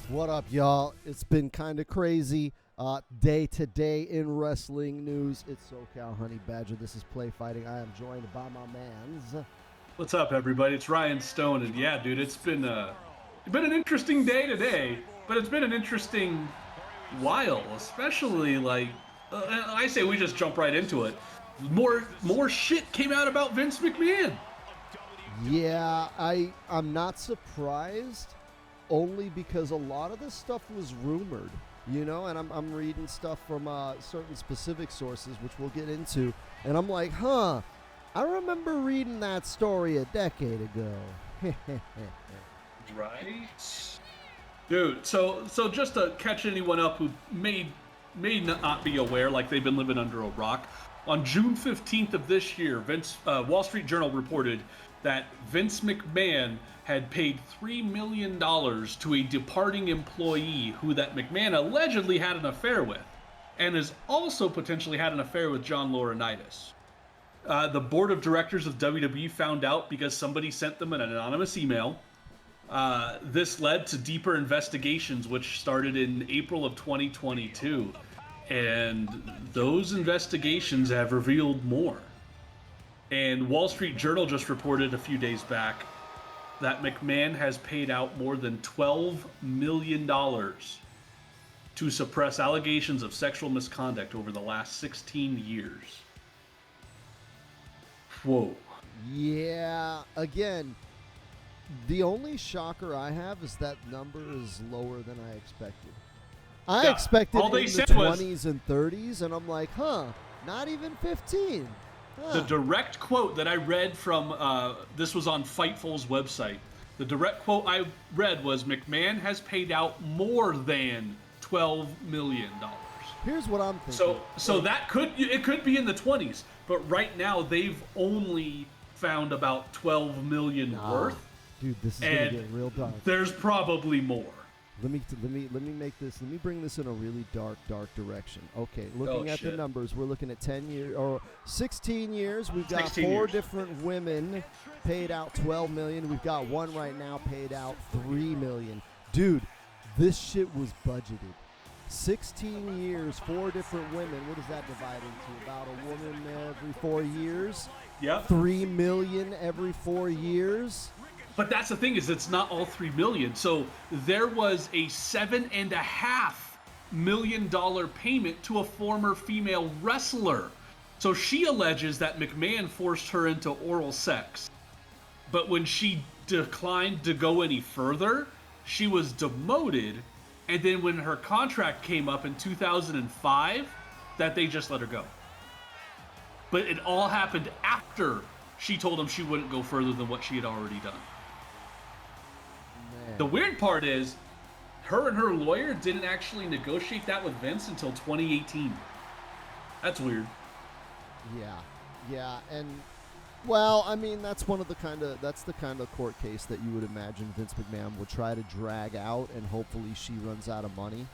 What up, y'all? It's been kind of crazy day to day in wrestling news. It's SoCal Honey Badger. This is Play Fighting. I am joined by my mans. What's up, everybody? It's Ryan Stone, and yeah, dude, it's been an interesting day today, but it's been an interesting while, especially I say we just jump right into it. More shit came out about Vince McMahon. Yeah, I'm not surprised, only because a lot of this stuff was rumored, and I'm reading stuff from certain specific sources, which we'll get into, and I'm like, I remember reading that story a decade ago. Right? Dude, so just to catch anyone up who may not be aware, like they've been living under a rock, on June 15th of this year, Wall Street Journal reported that Vince McMahon had paid $3 million to a departing employee who that McMahon allegedly had an affair with, and has also potentially had an affair with John Laurinaitis. The board of directors of WWE found out because somebody sent them an anonymous email. This led to deeper investigations, which started in April of 2022. And those investigations have revealed more. And Wall Street Journal just reported a few days back that McMahon has paid out more than $12 million to suppress allegations of sexual misconduct over the last 16 years. Whoa. Yeah, again, the only shocker I have is that number is lower than I expected. I expected in the 20s and 30s, and I'm like, not even 15. The direct quote that I read from, this was on Fightful's website, the direct quote I read was, McMahon has paid out more than $12 million. Here's what I'm thinking. So that could be in the 20s, but right now they've only found about $12 million worth. Dude, this is gonna get real dark. There's probably more. Let me bring this in a really dark direction. Okay, looking at the numbers, we're looking at 10 years or 16 years. We've got 4 different women paid out $12 million. We've got one right now paid out $3 million. Dude, this shit was budgeted. 16 years, 4 different women. What does that divide into? About a woman every 4 years? Yep. $3 million every 4 years? But that's the thing, is it's not all $3 million. So there was a $7.5 million payment to a former female wrestler. So she alleges that McMahon forced her into oral sex. But when she declined to go any further, she was demoted. And then when her contract came up in 2005, that they just let her go. But it all happened after she told him she wouldn't go further than what she had already done. Man. The weird part is, her and her lawyer didn't actually negotiate that with Vince until 2018. That's weird. Yeah, and well, I mean, that's the kind of court case that you would imagine Vince McMahon would try to drag out, and hopefully she runs out of money.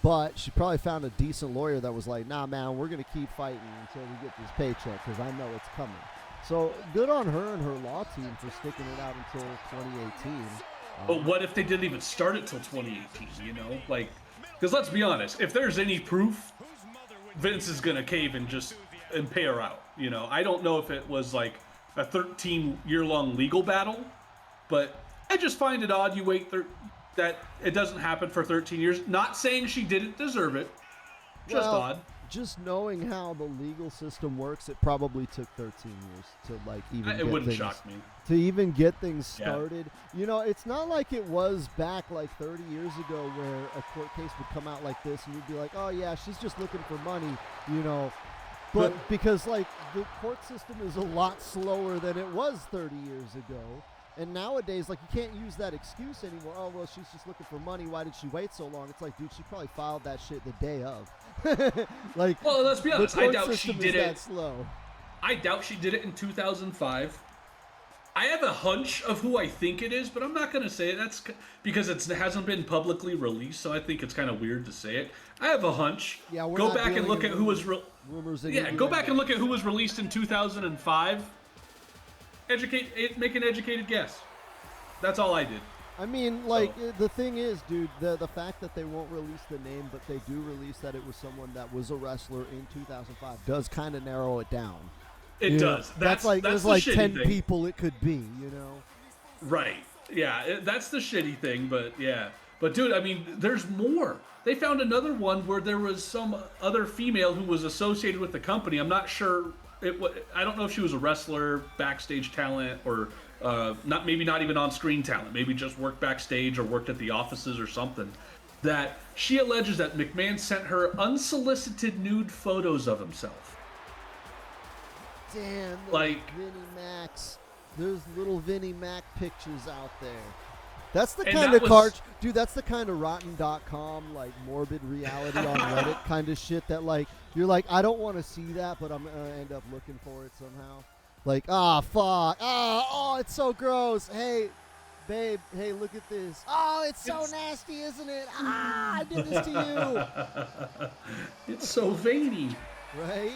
But she probably found a decent lawyer that was like, nah, man, we're gonna keep fighting until we get this paycheck because I know it's coming. So good on her and her law team for sticking it out until 2018. But what if they didn't even start it till 2018, because let's be honest, if there's any proof, Vince is going to cave and pay her out, I don't know if it was like a 13-year-long legal battle, but I just find it odd you wait that it doesn't happen for 13 years. Not saying she didn't deserve it, just odd. Just knowing how the legal system works, it probably took 13 years to even. It wouldn't shock me to even get things started. Yeah. It's not like it was back like 30 years ago where a court case would come out like this, and you'd be like, "Oh yeah, she's just looking for money," But because the court system is a lot slower than it was 30 years ago. And nowadays, you can't use that excuse anymore. Oh, well, she's just looking for money. Why did she wait so long? It's like, dude, she probably filed that shit the day of. Well, let's be honest. I doubt she did it. That slow. I doubt she did it in 2005. I have a hunch of who I think it is, but I'm not going to say it. That's because it hasn't been publicly released, so I think it's kind of weird to say it. I have a hunch. Yeah, go back and look at who was rumors. Go back and look at who was released in 2005. Make an educated guess. That's all I did. I mean, like, the thing is, dude, the fact that they won't release the name, but they do release that it was someone that was a wrestler in 2005 does kind of narrow it down. It does. That's like there's like 10 people it could be, you know? Right. Yeah, that's the shitty thing, but yeah. But dude, I mean, there's more. They found another one where there was some other female who was associated with the company. I'm not sure. I don't know if she was a wrestler, backstage talent, or maybe not even on-screen talent. Maybe just worked backstage or worked at the offices or something. That she alleges that McMahon sent her unsolicited nude photos of himself. Damn, like Vinnie Mac's. There's little Vinnie Mac pictures out there. That's the kind of dude, that's the kind of rotten.com, like, morbid reality on Reddit kind of shit that, like, you're like, I don't want to see that, but I'm going to end up looking for it somehow. Like, fuck. Oh, it's so gross. Hey, babe, hey, look at this. Oh, it's so nasty, isn't it? I did this to you. It's so veiny. Right?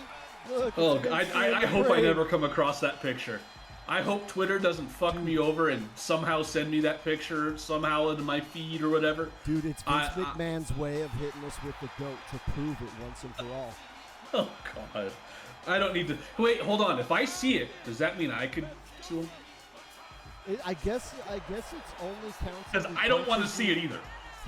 Look. Oh, I hope I never come across that picture. I hope Twitter doesn't fuck me over and somehow send me that picture somehow into my feed or whatever. Dude, it's Vince McMahon's way of hitting us with the goat to prove it once and for all. Oh, God. I don't need to... Wait, hold on. If I see it, does that mean I could sue him? I guess it's only counts... Because I don't want to see it either.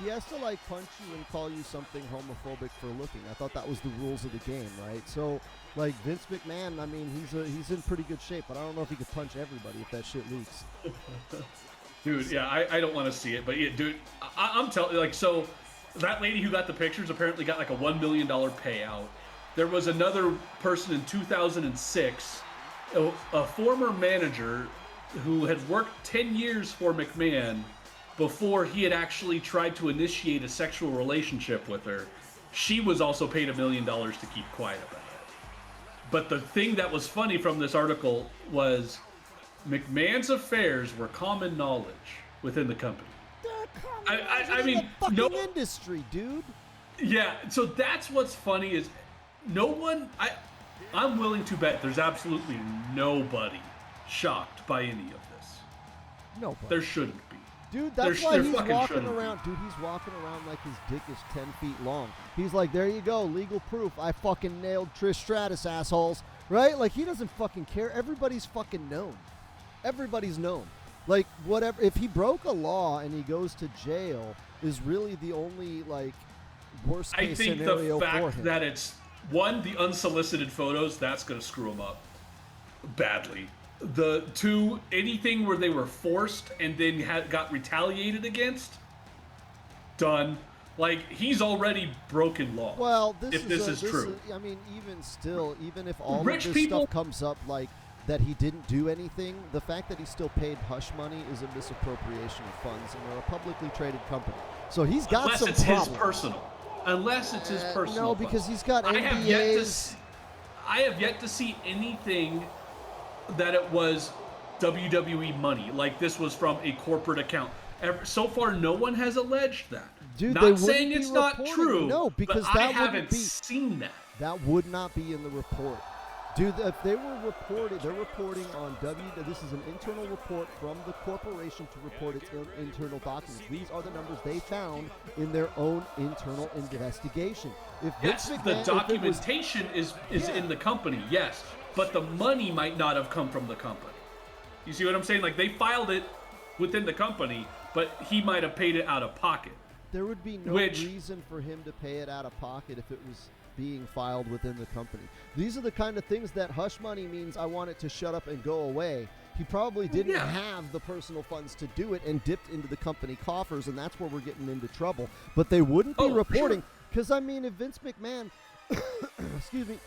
He has to, like, punch you and call you something homophobic for looking. I thought that was the rules of the game, right? So, like, Vince McMahon, I mean, he's in pretty good shape, but I don't know if he could punch everybody if that shit leaks. Dude, yeah, I don't want to see it, but yeah, dude, I'm telling you, like, so that lady who got the pictures apparently got like a $1 million payout. There was another person in 2006, a former manager who had worked 10 years for McMahon before he had actually tried to initiate a sexual relationship with her. She was also paid $1 million to keep quiet about it. But the thing that was funny from this article was McMahon's affairs were common knowledge within the company. I mean, the fucking industry, dude. Yeah, so that's what's funny is no one. I'm willing to bet there's absolutely nobody shocked by any of this. Nobody. There shouldn't be. Dude, that's why he's walking around. Dude, he's walking around like his dick is 10 feet long. He's like, there you go, legal proof. I fucking nailed Trish Stratus, assholes. Right? Like, he doesn't fucking care. Everybody's fucking known. Everybody's known. Like, whatever. If he broke a law and he goes to jail is really the only, like, worst case scenario for him. I think the fact that it's, one, the unsolicited photos, that's going to screw him up badly. The two, anything where they were forced and then got retaliated against, done. Like, he's already broken law. Well, this is true. I mean, even still, even if all of this stuff comes up, like, that he didn't do anything, the fact that he still paid hush money is a misappropriation of funds, and they're a publicly traded company. So he's got some problems. Unless it's his personal. No, because he's got NDAs. I have yet to see anything that it was WWE money, like this was from a corporate account. So far, no one has alleged that. Dude, not saying it's not true. No, because but I haven't seen that. That would not be in the report. Dude, if they were reporting, they're reporting on this is an internal report from the corporation to report its internal documents. These are the numbers they found in their own internal investigation. The documentation is in the company, yes, but the money might not have come from the company. You see what I'm saying? Like, they filed it within the company, but he might have paid it out of pocket. There would be no reason for him to pay it out of pocket if it was being filed within the company. These are the kind of things that hush money means I want it to shut up and go away. He probably didn't have the personal funds to do it and dipped into the company coffers, and that's where we're getting into trouble. But they wouldn't be reporting, because, I mean, if Vince McMahon, excuse me,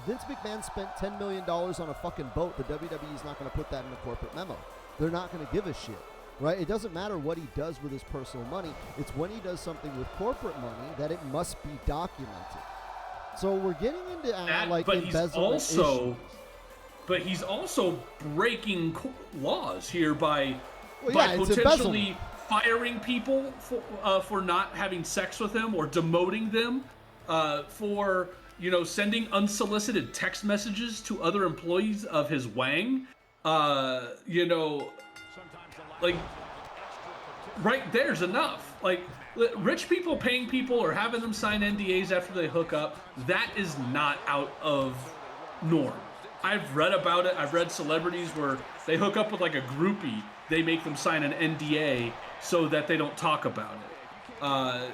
Vince McMahon spent $10 million on a fucking boat, the WWE's not going to put that in a corporate memo. They're not going to give a shit. Right? It doesn't matter what he does with his personal money. It's when he does something with corporate money that it must be documented. So we're getting into embezzlement issues. But he's also breaking laws here by potentially firing people for not having sex with him or demoting them, for sending unsolicited text messages to other employees of his wang. Like, right there's enough. Like, rich people paying people or having them sign NDAs after they hook up, that is not out of norm. I've read about it. I've read celebrities where they hook up with like a groupie, they make them sign an NDA so that they don't talk about it.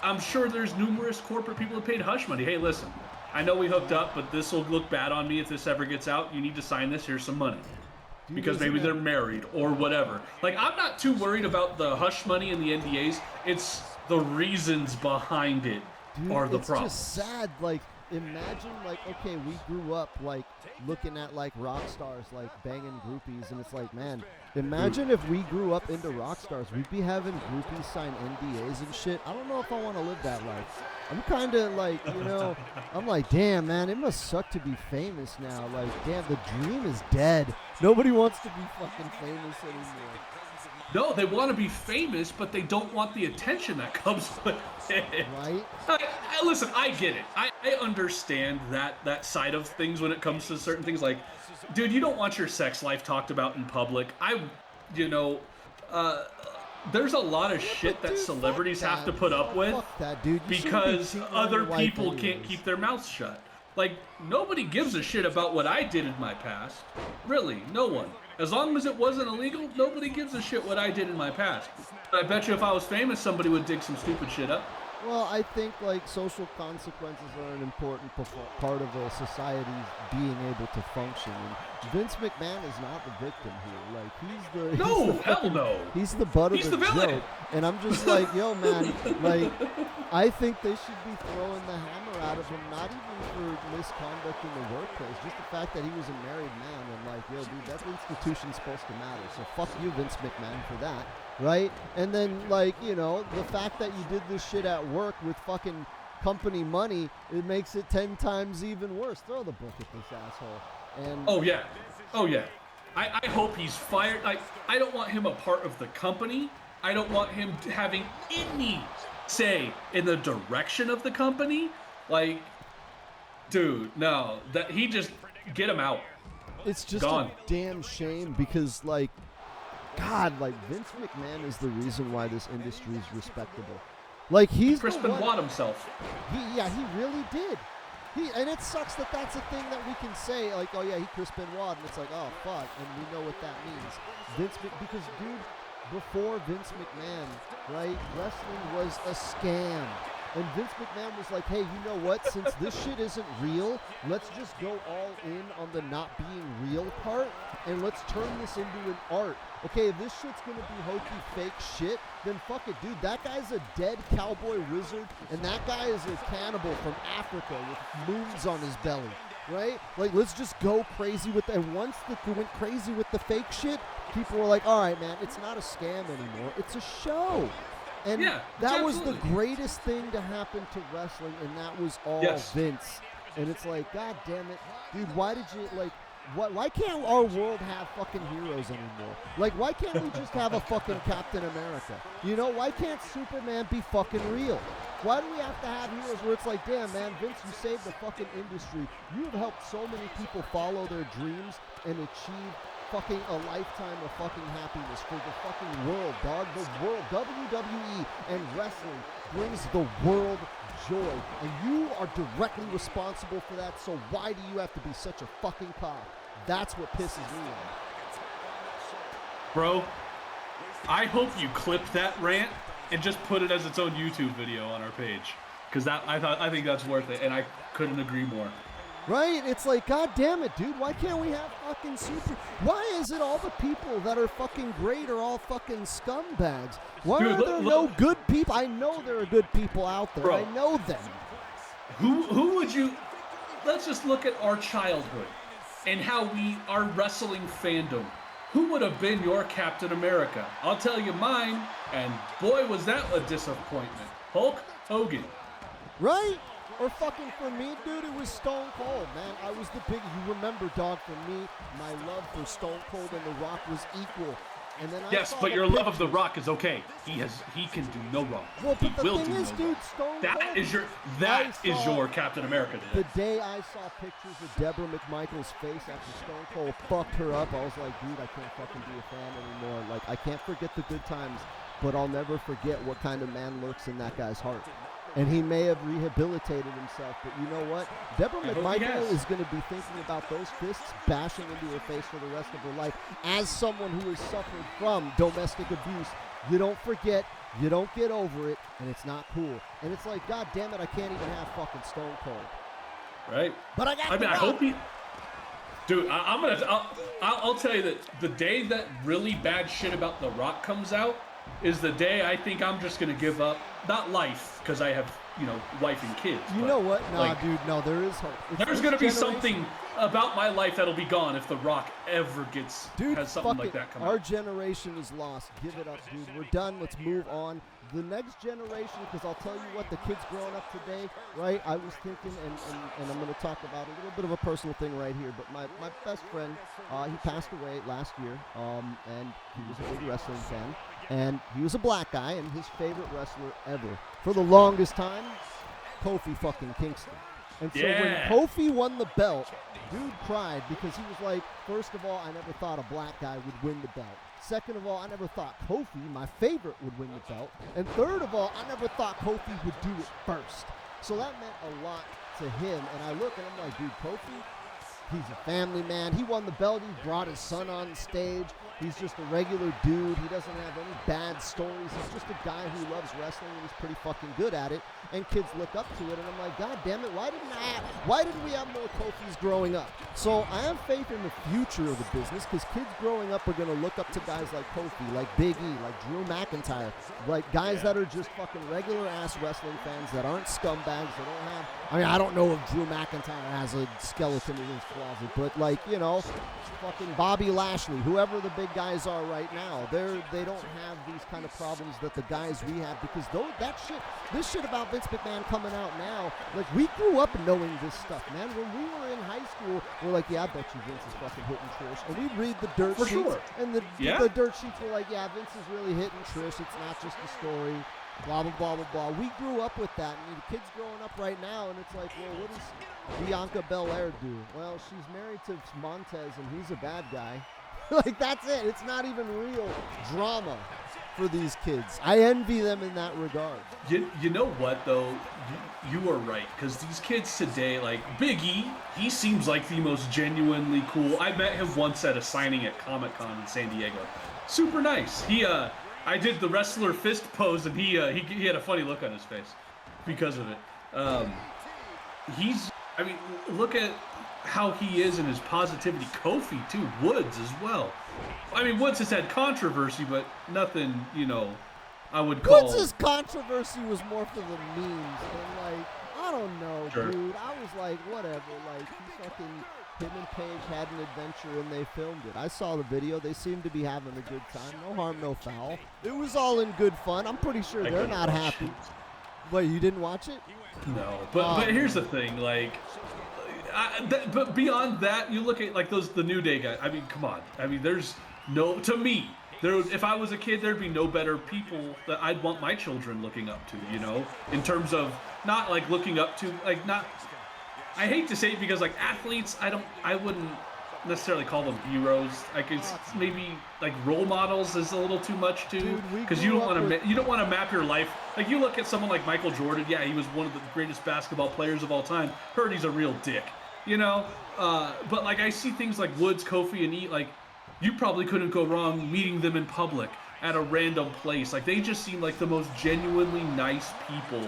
I'm sure there's numerous corporate people who paid hush money. Hey, listen, I know we hooked up, but this will look bad on me if this ever gets out. You need to sign this. Here's some money. Because maybe they're married or whatever. Like, I'm not too worried about the hush money and the NDAs. It's the reasons behind it are the problem. It's just sad. Like, imagine, like, okay, we grew up, like, looking at, like, rock stars, like, banging groupies, and it's like, man, imagine if we grew up into rock stars. We'd be having groupies sign NDAs and shit. I don't know if I want to live that life. I'm kind of like, you know, I'm like, damn, man, it must suck to be famous now. Like, damn, the dream is dead. Nobody wants to be fucking famous anymore. No, they want to be famous, but they don't want the attention that comes with it. Right? Listen, I get it. I understand that side of things when it comes to certain things. Like, dude, you don't want your sex life talked about in public. There's a lot of shit that celebrities have to put up with because other people can't keep their mouths shut. Like, nobody gives a shit about what I did in my past. Really, no one. As long as it wasn't illegal, nobody gives a shit what I did in my past. But I bet you if I was famous, somebody would dig some stupid shit up. Well, I think, like, social consequences are an important part of a society being able to function. And Vince McMahon is not the victim here. Like, he's the butt of the joke. And I'm just like, yo, man, like, I think they should be throwing the hammer out of him, not even for misconduct in the workplace, just the fact that he was a married man. And like, yo, dude, that institution's supposed to matter. So fuck you, Vince McMahon, for that. Right? And then, like, you know, the fact that you did this shit at work with fucking company money, it makes it 10 times even worse. Throw the book at this asshole. And oh yeah. I hope he's fired. I don't want him a part of the company. I don't want him having any say in the direction of the company. Like, dude, no. That he just get him out. It's just a damn shame because, like, God, like, Vince McMahon is the reason why this industry is respectable. Like, he's Chris Benoit himself. He really did. And it sucks that that's a thing that we can say, like, oh yeah, he Chris Benoit, and it's like, oh fuck, and we know what that means. Because dude, before Vince McMahon, right, wrestling was a scam. And Vince McMahon was like, hey, you know what? Since this shit isn't real, let's just go all in on the not being real part, and let's turn this into an art. Okay, if this shit's gonna be hokey, fake shit, then fuck it, dude. That guy's a dead cowboy wizard, and that guy is a cannibal from Africa with moons on his belly, right? Like, let's just go crazy with that. And once we went crazy with the fake shit, people were like, all right, man, it's not a scam anymore. It's a show. And that was the greatest thing to happen to wrestling, and that was all Vince. And it's like, God damn it, dude, why did you, like, why can't our world have fucking heroes anymore? Like, why can't we just have a fucking Captain America? You know, why can't Superman be fucking real? Why do we have to have heroes where it's like, damn, man, Vince, you saved the fucking industry. You have helped so many people follow their dreams and achieve fucking a lifetime of fucking happiness for the fucking world, dog. The world, WWE and wrestling brings the world joy, and you are directly responsible for that, so why do you have to be such a fucking cock? That's what pisses me off. Bro, I hope you clip that rant and just put it as its own YouTube video on our page, because I think that's worth it, and I couldn't agree more. Right? It's like, God damn it, dude. Why can't we have fucking Why is it all the people that are fucking great are all fucking scumbags? Why are there no good people? I know there are good people out there. Bro, I know them. Who would you... Let's just look at our childhood and how our wrestling fandom. Who would have been your Captain America? I'll tell you mine, and boy, was that a disappointment. Hulk Hogan. Right? Or fucking for me, dude, it was Stone Cold, man. I was the big, you remember, dog, for me, my love for Stone Cold and The Rock was equal. And then yes, but your love of The Rock is okay. He can do no wrong. Well, he but will the thing do is, no dude, wrong. Stone That Cold. is your Captain America today. The day I saw pictures of Deborah McMichael's face after Stone Cold fucked her up, I was like, dude, I can't fucking be a fan anymore. Like, I can't forget the good times, but I'll never forget what kind of man lurks in that guy's heart. And he may have rehabilitated himself, but you know what? Deborah McMichael is going to be thinking about those fists bashing into her face for the rest of her life. As someone who has suffered from domestic abuse, you don't forget, you don't get over it, and it's not cool. And it's like, God damn it, I can't even have fucking Stone Cold. Right. But I hope he... Dude, I'll tell you that the day that really bad shit about The Rock comes out is the day I think I'm just going to give up, not life, because I have, wife and kids. You know what? Nah, dude, no, there is hope. There's going to be something about my life that'll be gone if The Rock ever has something like that come out. Our generation is lost. Give it up, dude. We're done. Let's move on. The next generation, because I'll tell you what, the kids growing up today, right? I was thinking, and I'm going to talk about a little bit of a personal thing right here, but my best friend, he passed away last year, and he was a big wrestling fan, and he was a black guy, and his favorite wrestler ever, for the longest time, Kofi fucking Kingston. And so when Kofi won the belt, dude cried because he was like, first of all, I never thought a black guy would win the belt. Second of all, I never thought Kofi, my favorite, would win the belt. And third of all, I never thought Kofi would do it first. So that meant a lot to him. And I look and I'm like, dude, Kofi, he's a family man. He won the belt. He brought his son on stage. He's just a regular dude. He doesn't have any bad stories. He's just a guy who loves wrestling and he's pretty fucking good at it. And kids look up to it. And I'm like, God damn it, why didn't we have more Kofis growing up? So I have faith in the future of the business because kids growing up are going to look up to guys like Kofi, like Big E, like Drew McIntyre, like guys that are just fucking regular ass wrestling fans that aren't scumbags. That don't have. I mean, I don't know if Drew McIntyre has a skeleton in his closet, but like, fucking Bobby Lashley, whoever the big guys are right now, they don't have these kind of problems that the guys we have because this shit about Vince McMahon coming out now, like we grew up knowing this stuff, man. When we were in high school, we're like, yeah, I bet you Vince is fucking hitting Trish, and we'd read the dirt sheets, sure. And the dirt sheets were like, yeah, Vince is really hitting Trish. It's not just a story. Blah, blah, blah, blah, blah. We grew up with that. And the kids growing up right now, and it's like, well, what does Bianca Belair do? Well, she's married to Montez, and he's a bad guy. Like, that's it. It's not even real drama for these kids. I envy them in that regard. You know what, though? You are right, because these kids today, like Big E, he seems like the most genuinely cool. I met him once at a signing at Comic-Con in San Diego. Super nice. I did the wrestler fist pose, and he had a funny look on his face because of it. Look at how he is and his positivity. Kofi, too. Woods as well. I mean, Woods has had controversy, but nothing, I would call... Woods' controversy was more for the memes, and, I don't know, sure. Dude. I was like, whatever, he fucking... Him and Paige had an adventure and they filmed it. I saw the video. They seemed to be having a good time. No harm, no foul. It was all in good fun. I'm pretty sure they're not happy. Wait, you didn't watch it? No, but here's the thing. But beyond that, you look at the New Day guys. I mean, come on. I mean, there's no, to me, if I was a kid, there'd be no better people that I'd want my children looking up to, in terms of not looking up to, not. I hate to say it because athletes, I wouldn't necessarily call them heroes. I guess maybe role models is a little too much too, because you don't want to map your life. You look at someone like Michael Jordan. Yeah, he was one of the greatest basketball players of all time. Heard he's a real dick, But I see things like Woods, Kofi, and E. You probably couldn't go wrong meeting them in public at a random place. They just seem like the most genuinely nice people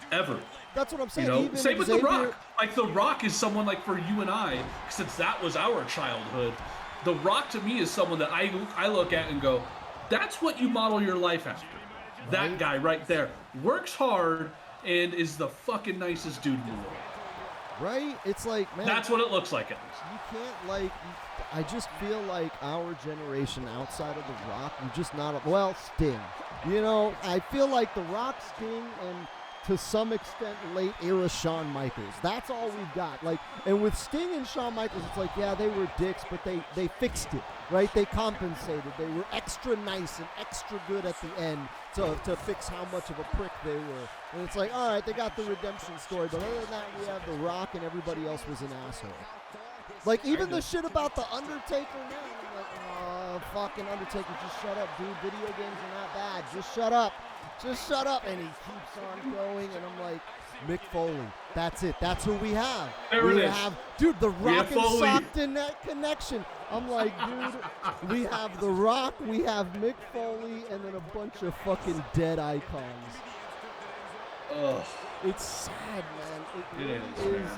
ever. That's what I'm saying. Same with The Rock. The Rock is someone for you and I, since that was our childhood. The Rock to me is someone that I look at and go, that's what you model your life after. Right? That guy right there works hard and is the fucking nicest dude in the world. Right? It's man. That's what it looks like at least. You can't I just feel like our generation outside of The Rock, you're just not Sting. I feel like The Rock, Sting, and to some extent, late era Shawn Michaels. That's all we've got. Like, and with Sting and Shawn Michaels, it's like, yeah, they were dicks, but they fixed it, right? They compensated. They were extra nice and extra good at the end to fix how much of a prick they were. And it's like, all right, they got the redemption story, but other than that, we have The Rock, and everybody else was an asshole. Like, even the shit about The Undertaker now, I'm like, oh, fucking Undertaker, just shut up, dude. Video games are not bad. Just shut up. Just shut up. And he keeps on going, and I'm like, Mick Foley, that's it. That's who we have. There it is. Dude, The Rock and Stockton connection. I'm like, dude, we have The Rock, we have Mick Foley, and then a bunch of fucking dead icons. Ugh. It's sad, man. It really is.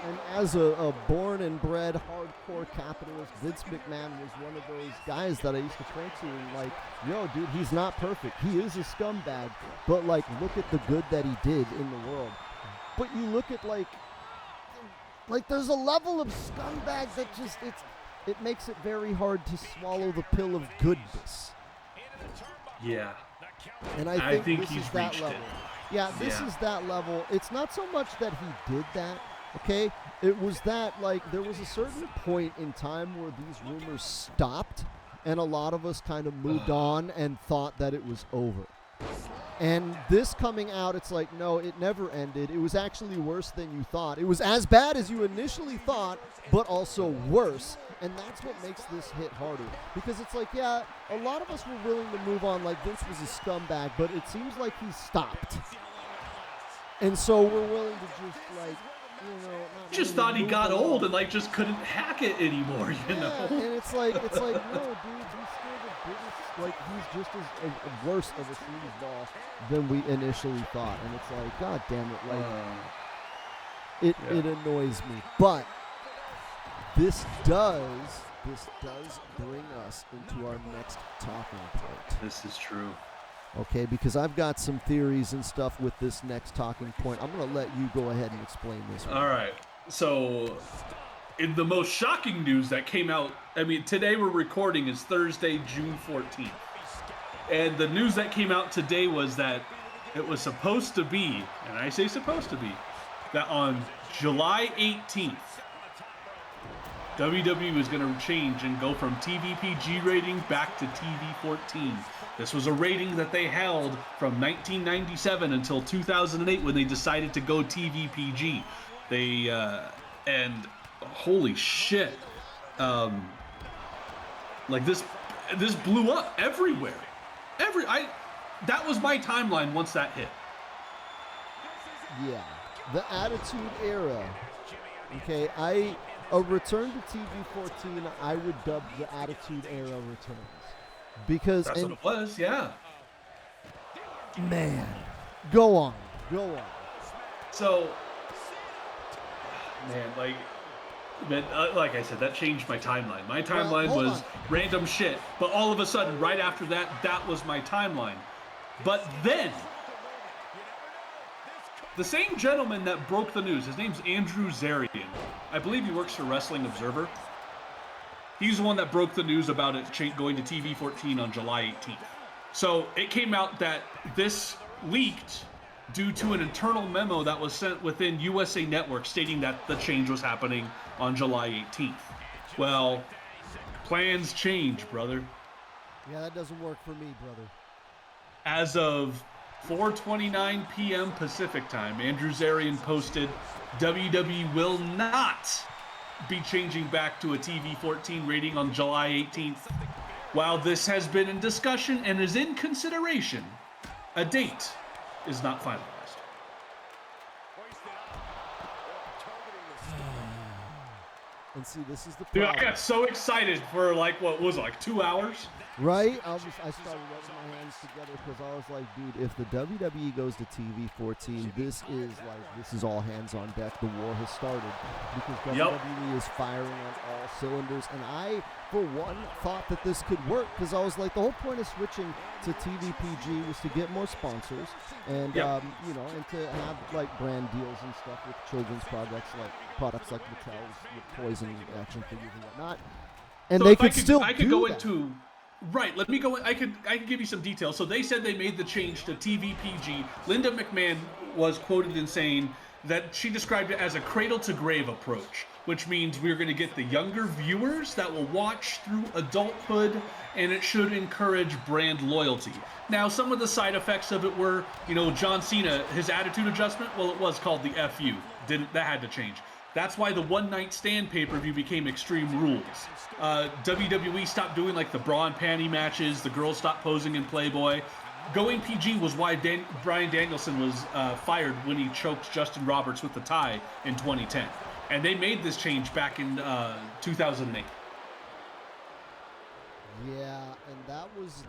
And as a born and bred hardcore capitalist, Vince McMahon was one of those guys that I used to point to and like, yo, dude, he's not perfect. He is a scumbag, but like, look at the good that he did in the world. But you look at like there's a level of scumbag that just it makes it very hard to swallow the pill of goodness. Yeah. And I think this he's is that reached level. it. Yeah, this is that level. It's not so much that he did that, okay? It was that, like, there was a certain point in time where these rumors stopped, and a lot of us kind of moved on and thought that it was over. And this coming out, it's like, no, it never ended. It was actually worse than you thought. It was as bad as you initially thought, but also worse. And that's what makes this hit harder. Because it's like, yeah, a lot of us were willing to move on like Vince was a scumbag, but it seems like he stopped. And so we're willing to just, like, you know, just thought he got old and like just couldn't hack it anymore, you know. And it's like, no, dude, he's still the biggest. Like, he's just as worse of a sleazeball than we initially thought. And it's like, god damn it, like, it annoys me. But this does bring us into our next talking point. This is true. Okay, because I've got some theories and stuff with this next talking point. I'm going to let you go ahead and explain this one. All right. So, in the most shocking news that came out, I mean, today we're recording is Thursday, June 14th. And the news that came out today was that it was supposed to be, and I say supposed to be, that on July 18th, WWE was going to change and go from TVPG rating back to TV14. This was a rating that they held from 1997 until 2008 when they decided to go TVPG. They, and holy shit, like this blew up everywhere. That was my timeline once that hit. Yeah, the Attitude Era. Okay, a return to TV14, I would dub the Attitude Era returns. Because that's what it was, yeah. Man, go on. So, man, like I said, that changed my timeline. My timeline was random shit, but all of a sudden, right after that, that was my timeline. But then, the same gentleman that broke the news, his name's Andrew Zarian. I believe he works for Wrestling Observer. He's the one that broke the news about it going to TV14 on July 18th. So it came out that this leaked due to an internal memo that was sent within USA Network stating that the change was happening on July 18th. Well, plans change, brother. Yeah, that doesn't work for me, brother. As of 4:29 p.m. Pacific time, Andrew Zarian posted, WWE will not be changing back to a TV14 rating on July 18th. While this has been in discussion and is in consideration, a date is not finalized. And see, this is the problem. Dude, I got so excited for like, what was it, like 2 hours? Right? I started rubbing my hands together because I was like, dude, if the WWE goes to TV14, this is all hands on deck. The war has started because WWE is firing on all cylinders. And I, for one, thought that this could work because I was like, the whole point of switching to TVPG was to get more sponsors and, you know, and to have like brand deals and stuff with children's products like Mattel's with toys and action figures and whatnot. And so they could still I could do go that. into Right. Let me go. I can give you some details. So they said they made the change to TV PG. Linda McMahon was quoted in saying that she described it as a cradle to grave approach, which means we're going to get the younger viewers that will watch through adulthood, and it should encourage brand loyalty. Now, some of the side effects of it were, John Cena, his attitude adjustment. Well, it was called the FU. That had to change. That's why the One Night Stand pay-per-view became Extreme Rules. WWE stopped doing like the bra and panty matches. The girls stopped posing in Playboy. Going PG was why Bryan Danielson was fired when he choked Justin Roberts with the tie in 2010. And they made this change back in 2008. Yeah, and that was...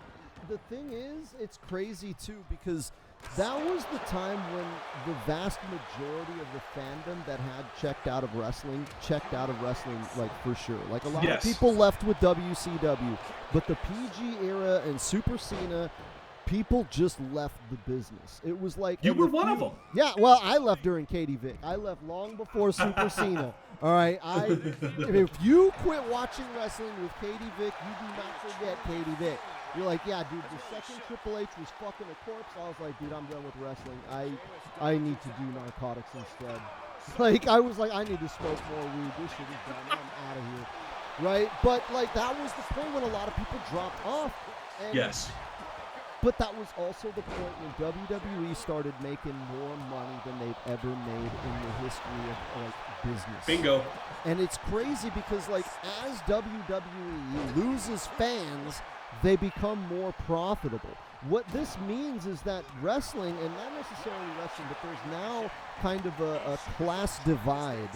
The thing is, it's crazy too, because that was the time when the vast majority of the fandom that had checked out of wrestling, like, for sure. Like, a lot of people left with WCW, but the PG era and Super Cena, people just left the business. It was like... You were one of them. Yeah, well, I left during Katie Vick. I left long before Super Cena. All right, if you quit watching wrestling with Katie Vick, you do not forget Katie Vick. You're like, yeah, dude, the second Triple H was fucking a corpse, I was like, dude, I'm done with wrestling. I need to do narcotics instead. Like, I was like, I need to smoke more weed. This shit is done. I'm out of here. Right? But, like, that was the point when a lot of people dropped off. And yes. But that was also the point when WWE started making more money than they've ever made in the history of, like, business. Bingo. And it's crazy because, like, as WWE loses fans, they become more profitable. What this means is that wrestling, and not necessarily wrestling, but there's now kind of a class divide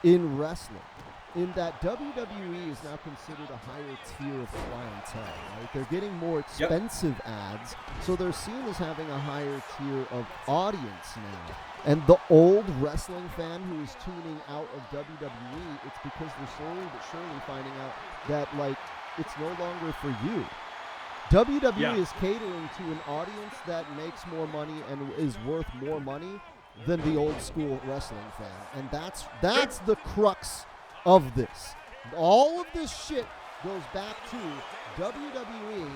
in wrestling, in that WWE is now considered a higher tier of clientele, right? They're getting more expensive ads, so they're seen as having a higher tier of audience now. And the old wrestling fan who is tuning out of WWE, it's because they're slowly but surely finding out that, like, it's no longer for you. WWE is catering to an audience that makes more money and is worth more money than the old school wrestling fan. And that's the crux of this. All of this shit goes back to WWE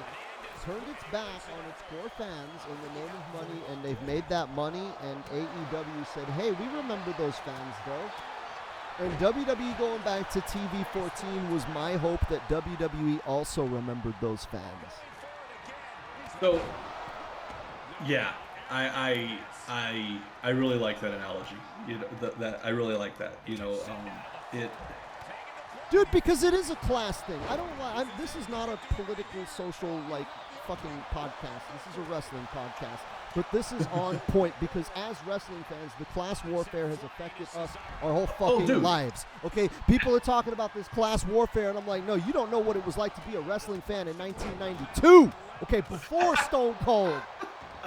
turned its back on its core fans in the name of money, and they've made that money, and AEW said, hey, we remember those fans, though. And WWE going back to TV 14 was my hope that WWE also remembered those fans. So, yeah, I really like that analogy. That I really like that. Dude, because it is a class thing. This is not a political, social, like, fucking podcast. This is a wrestling podcast. But this is on point because as wrestling fans, the class warfare has affected us our whole fucking lives. Okay, people are talking about this class warfare, and I'm like, no, you don't know what it was like to be a wrestling fan in 1992. Okay, before Stone Cold.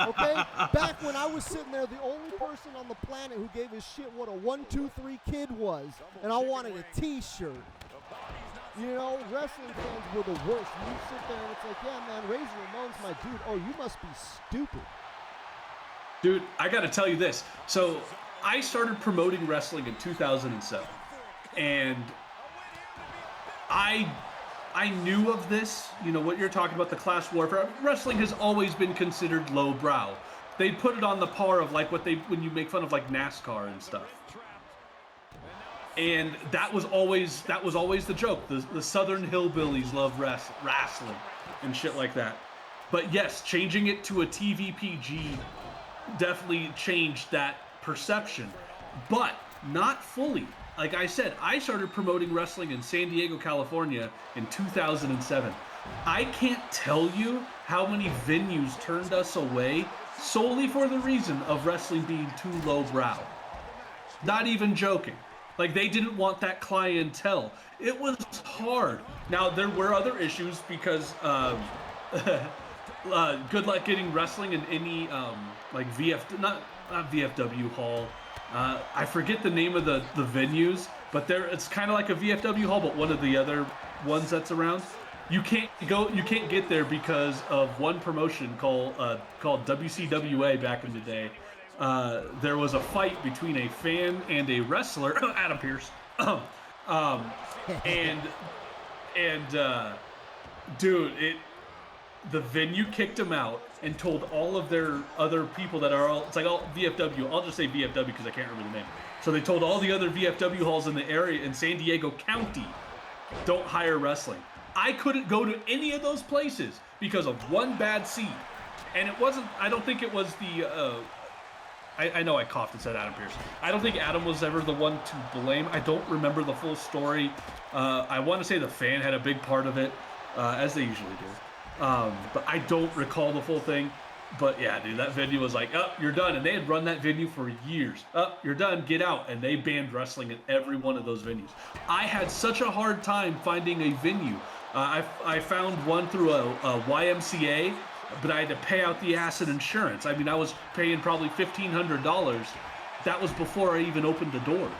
Okay, back when I was sitting there, the only person on the planet who gave a shit what a 1, 2, 3 kid was, and I wanted a T-shirt. Wrestling fans were the worst. You sit there and it's like, yeah, man, Razor Ramon's my dude. Oh, you must be stupid. Dude, I got to tell you this. So I started promoting wrestling in 2007, and I knew of this. What you're talking about, the class warfare. Wrestling has always been considered lowbrow. They put it on the par of like when you make fun of like NASCAR and stuff. And that was always the joke. The Southern hillbillies love wrestling and shit like that. But yes, changing it to a TV PG definitely changed that perception, but not fully. Like I said, I started promoting wrestling in San Diego, California in 2007. I can't tell you how many venues turned us away solely for the reason of wrestling being too lowbrow. Not even joking. Like, they didn't want that clientele. It was hard. Now, there were other issues because good luck getting wrestling in any like not VFW hall. I forget the name of the venues, but it's kind of like a VFW hall, but one of the other ones that's around. You can't get there because of one promotion called WCWA back in the day. There was a fight between a fan and a wrestler, Adam Pearce, and Dude, the venue kicked them out and told all of their other people that are all, it's like all VFW, I'll just say VFW because I can't remember the name. So they told all the other VFW halls in the area in San Diego County, don't hire wrestling. I couldn't go to any of those places because of one bad seed. And it wasn't, I don't think it was the, I know I coughed and said Adam Pearce. I don't think Adam was ever the one to blame. I don't remember the full story. I want to say the fan had a big part of it, as they usually do. But I don't recall the full thing. But yeah, dude, that venue was like, oh, you're done. And they had run that venue for years. Oh, you're done, get out. And they banned wrestling at every one of those venues. I had such a hard time finding a venue. I found one through a YMCA, but I had to pay out the ass in insurance. I mean, I was paying probably $1,500. That was before I even opened the doors.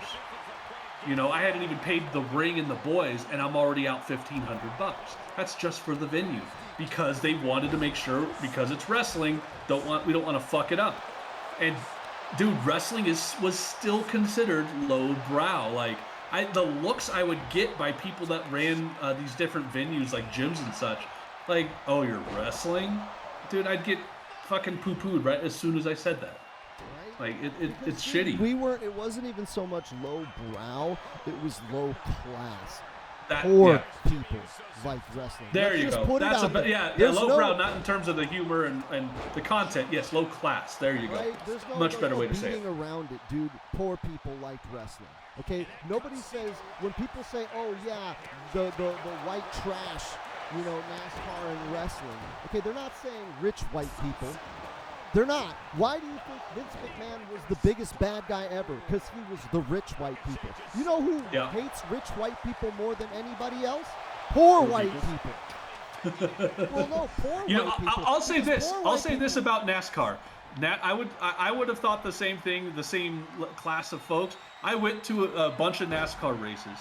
You know, I hadn't even paid the ring and the boys, and I'm already out $1,500. That's just for the venue because they wanted to make sure, because it's wrestling, we don't want to fuck it up. And dude, wrestling was still considered low brow. Like the looks I would get by people that ran these different venues like gyms and such, like, oh, you're wrestling? Dude, I'd get fucking poo-pooed right as soon as I said that. Like, it's shitty. It wasn't even so much low brow, it was low class. Poor people like wrestling. There you go. That's low brow, not in terms of the humor and the content. Yes, low class. There you go. Right? There's much better way to say it. Around it, dude. Poor people like wrestling. Okay, nobody says, when people say, oh yeah, the white trash, you know, NASCAR and wrestling. Okay, they're not saying rich white people. They're not. Why do you think Vince McMahon was the biggest bad guy ever? Because he was the rich white people. You know who hates rich white people more than anybody else? Poor white people. Well, no, poor white people. I'll say this. I'll say this about NASCAR. I would have thought the same thing, the same class of folks. I went to a bunch of NASCAR races.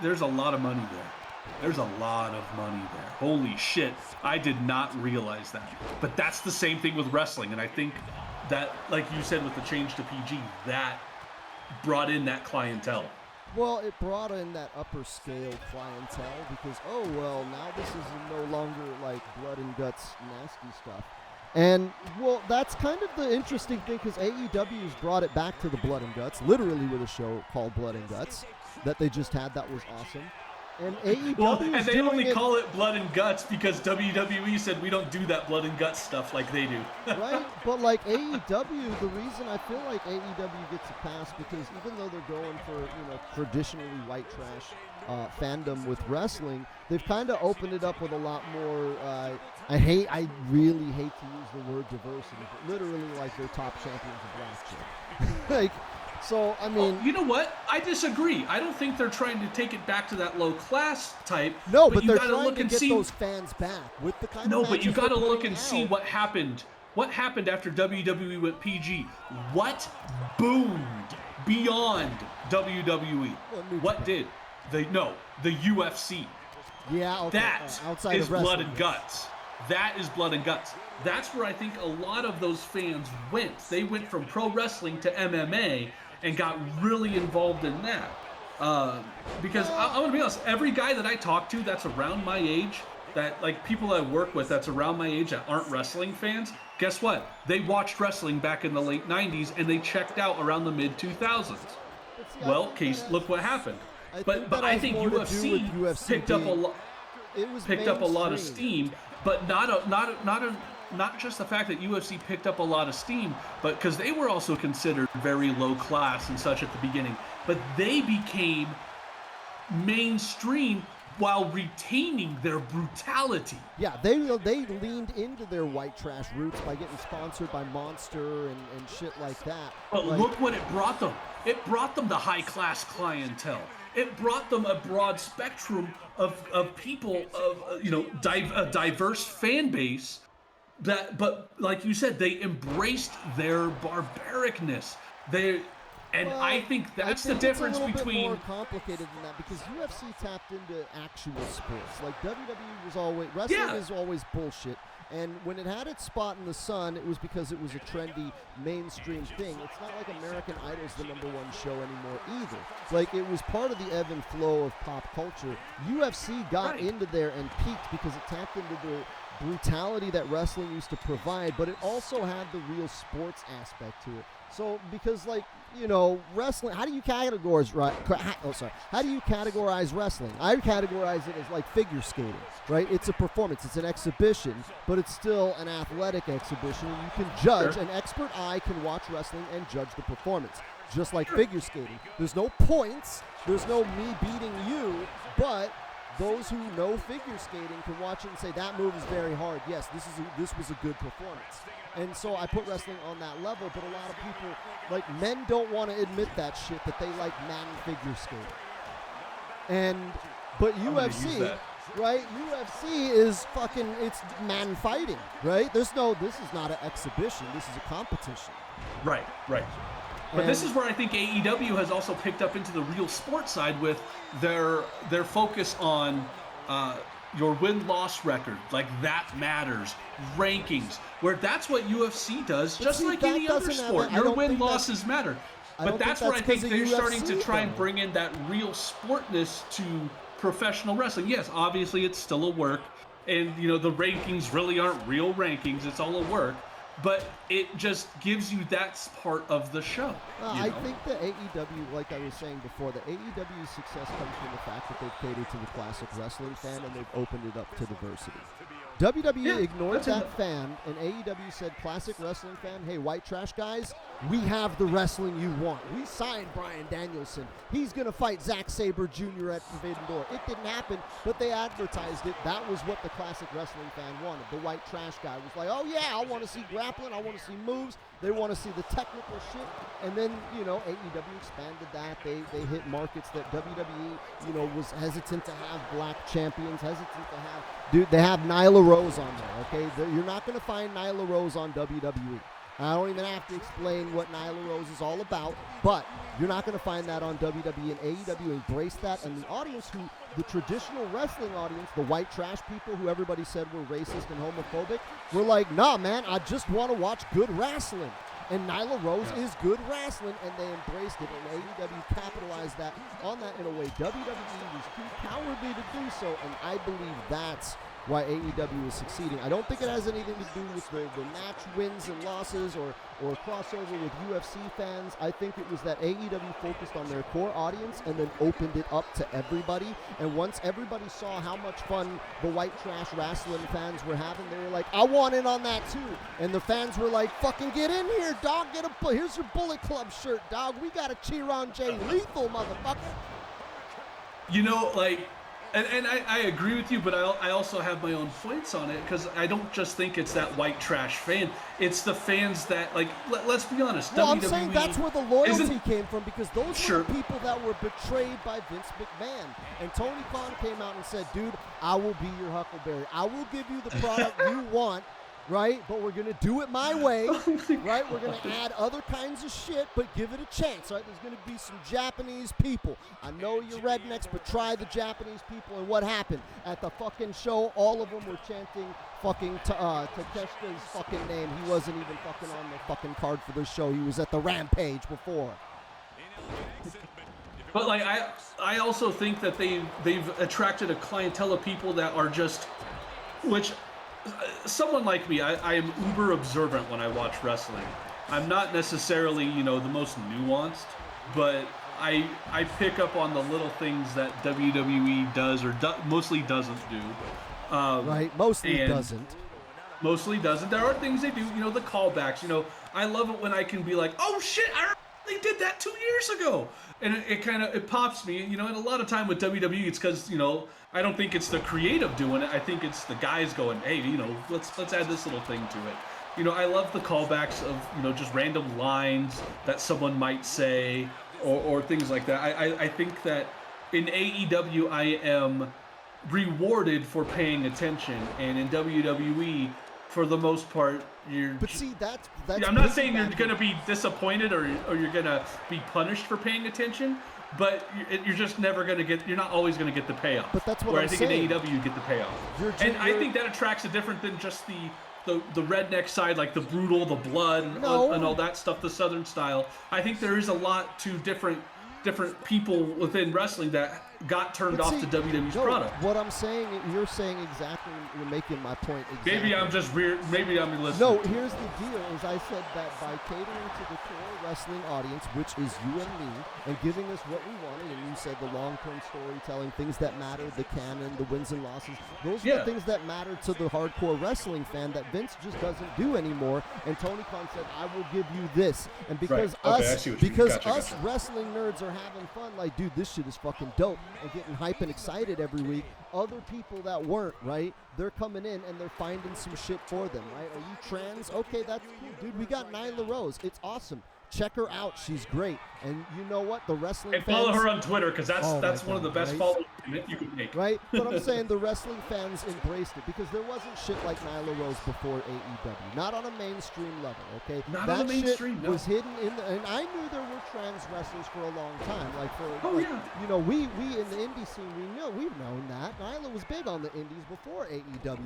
There's a lot of money there. There's a lot of money there. Holy shit. I did not realize that. But that's the same thing with wrestling. And I think that, like you said, with the change to PG, that brought in that clientele. Well, it brought in that upper scale clientele because, oh, well, now this is no longer like blood and guts nasty stuff. And, well, that's kind of the interesting thing because AEW's brought it back to the blood and guts, literally with a show called Blood and Guts that they just had that was awesome. And AEW and they only call it blood and guts because WWE said we don't do that blood and guts stuff like they do. Right? But like AEW, the reason I feel like AEW gets a pass because even though they're going for, you know, traditionally white trash fandom with wrestling, they've kind of opened it up with a lot more. I really hate to use the word diversity, but literally like they're top champions of black shit. Like. So, I mean... you know what? I disagree. I don't think they're trying to take it back to that low-class type. No, but they're trying to get those fans back with the kind of... No, but you got to look and see what happened. What happened after WWE went PG? What boomed beyond WWE? What did? The UFC. Yeah, okay. That outside is of wrestling, blood and guts. That is blood and guts. That's where I think a lot of those fans went. They went from pro wrestling to MMA and got really involved in that. Because I'm going to be honest, every guy that I talk to that's around my age, that like people I work with that's around my age that aren't wrestling fans, guess what? They watched wrestling back in the late 90s and they checked out around the mid 2000s. Well, look what happened. But I think UFC picked up a lot of steam, but not just the fact that UFC picked up a lot of steam, but because they were also considered very low class and such at the beginning, but they became mainstream while retaining their brutality. Yeah, they leaned into their white trash roots by getting sponsored by Monster and shit like that. But look what it brought them. It brought them the high-class clientele. It brought them a broad spectrum of people, a diverse fan base. But like you said, they embraced their barbaricness. I think that's the difference between. It's a little bit more complicated than that because UFC tapped into actual sports. Like WWE was always wrestling is always bullshit. And when it had its spot in the sun, it was because it was a trendy mainstream thing. It's not like American Idol's the #1 show anymore either. Like, it was part of the ebb and flow of pop culture. UFC got into there and peaked because it tapped into the brutality that wrestling used to provide, but it also had the real sports aspect to it. So, because, like, you know, wrestling, how do you categorize wrestling? I categorize it as like figure skating, right? It's a performance, it's an exhibition, but it's still an athletic exhibition. You can judge, an expert eye can watch wrestling and judge the performance, just like figure skating. There's no points, there's no me beating you, but those who know figure skating can watch it and say, that move is very hard. Yes, this was a good performance. And so I put wrestling on that level, but a lot of people, like, men don't want to admit that shit, that they like man figure skating. But UFC, right? UFC is fucking, it's man fighting, right? This is not an exhibition, this is a competition. Right. But this is where I think AEW has also picked up into the real sports side with their focus on your win-loss record. Like, that matters. Rankings. Where that's what UFC does, but just like any other sport. Your win-losses matter. But that's where I think they're starting to try and bring in that real sportness to professional wrestling. Yes, obviously it's still a work. And, you know, the rankings really aren't real rankings. It's all a work. But it just gives you that part of the show. I think the AEW, like I was saying before, the AEW's success comes from the fact that they've catered to the classic wrestling fan and they've opened it up to diversity. WWE ignored that fan, and AEW said, classic wrestling fan, hey, white trash guys, we have the wrestling you want. We signed Bryan Danielson. He's going to fight Zack Sabre Jr. at Forbidden Door. It didn't happen, but they advertised it. That was what the classic wrestling fan wanted. The white trash guy was like, oh, yeah, I want to see grappling. I want to see moves. They want to see the technical shit. And then, you know, AEW expanded that. They hit markets that WWE, you know, was hesitant to have black champions, hesitant to have. Dude, they have Nyla Rose on there, okay? You're not going to find Nyla Rose on WWE. I don't even have to explain what Nyla Rose is all about, but you're not going to find that on WWE, and AEW embraced that, and the audience the traditional wrestling audience, the white trash people who everybody said were racist and homophobic, were like, nah, man, I just want to watch good wrestling. And Nyla Rose is good wrestling, and they embraced it, and AEW capitalized on that in a way. WWE was too cowardly to do so, and I believe that's why AEW is succeeding. I don't think it has anything to do with the match wins and losses or crossover with UFC fans. I think it was that AEW focused on their core audience and then opened it up to everybody. And once everybody saw how much fun the white trash wrestling fans were having, they were like, I want in on that too. And the fans were like, fucking get in here, dog. Here's your Bullet Club shirt, dog. We got to cheer on Jay Lethal, motherfucker. You know, like, and I agree with you, but I also have my own points on it, because I don't just think it's that white trash fan. It's the fans that, like, let's be honest. Well, WWE I'm saying that's where the loyalty came from, because those were the people that were betrayed by Vince McMahon. And Tony Khan came out and said, dude, I will be your Huckleberry. I will give you the product you want. Right? But we're going to do it my way, right? We're going to add other kinds of shit, but give it a chance, right? There's going to be some Japanese people. I know you're rednecks, but try the Japanese people. And what happened? At the fucking show, all of them were chanting fucking Takeshita's fucking name. He wasn't even fucking on the fucking card for this show. He was at the Rampage before. But, like, I also think that they've attracted a clientele of people that are just, which... someone like me, I am uber observant when I watch wrestling. I'm not necessarily, you know, the most nuanced, but I pick up on the little things that WWE does or mostly doesn't do. Right, mostly doesn't. Mostly doesn't. There are things they do, you know, the callbacks. You know, I love it when I can be like, oh shit, they did that 2 years ago. And it pops me, you know, and a lot of time with WWE, it's because, you know, I don't think it's the creative doing it. I think it's the guys going, hey, you know, let's add this little thing to it. You know, I love the callbacks of, you know, just random lines that someone might say or things like that. I think that in AEW, I am rewarded for paying attention. And in WWE, for the most part, But see, that's I'm not saying you're going to be disappointed or you're going to be punished for paying attention, but you're just never going to get. You're not always going to get the payoff. But that's what where I'm I think saying. in AEW you get the payoff. I think that attracts a different than just the redneck side, like the brutal, the blood, and all that stuff, the Southern style. I think there is a lot to different people within wrestling that got turned off to WWE's product. What I'm saying, you're saying exactly, you're making my point exactly. Maybe I'm just weird, maybe I'm listening. No, here's the deal, is I said that by catering to the core wrestling audience, which is you and me, and giving us what we wanted, and you said the long-term storytelling, things that matter, the canon, the wins and losses, those are the things that matter to the hardcore wrestling fan that Vince just doesn't do anymore, and Tony Khan said, I will give you this, and because us wrestling nerds are having fun, like, dude, this shit is fucking dope, and getting hype and excited every week, other people that weren't, right, they're coming in and they're finding some shit for them, right? Are you trans? Okay, that's cool. Dude, we got Nyla Rose. It's awesome. Check her out. She's great. And you know what? The wrestling fans... And follow her on Twitter, because that's one of the best follows you can make. Right? But I'm saying the wrestling fans embraced it, because there wasn't shit like Nyla Rose before AEW. Not on a mainstream level, okay? Not on a mainstream, was hidden in the... And I knew there were trans wrestlers for a long time. Like, you know, we in the indie scene, we've known that. Nyla was big on the indies before AEW.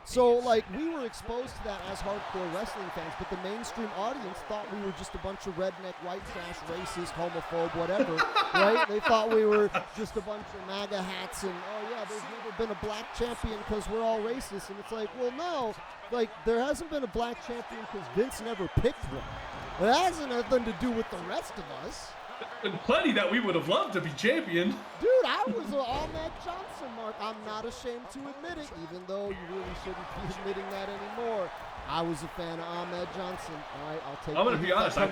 So, like, we were exposed to that as hardcore wrestling fans, but the mainstream audience thought we were just a bunch of redneck, white trash, racist, homophobe, whatever, right? They thought we were just a bunch of MAGA hats and, oh, yeah, there's never been a black champion because we're all racist. And it's like, well, no. Like, there hasn't been a black champion because Vince never picked one. It has nothing to do with the rest of us. And plenty that we would have loved to be champion. Dude, I was an Ahmed Johnson, Mark. I'm not ashamed to admit it, even though you really shouldn't be admitting that anymore. I was a fan of Ahmed Johnson. All right, I'll take it. I'm going to be honest. I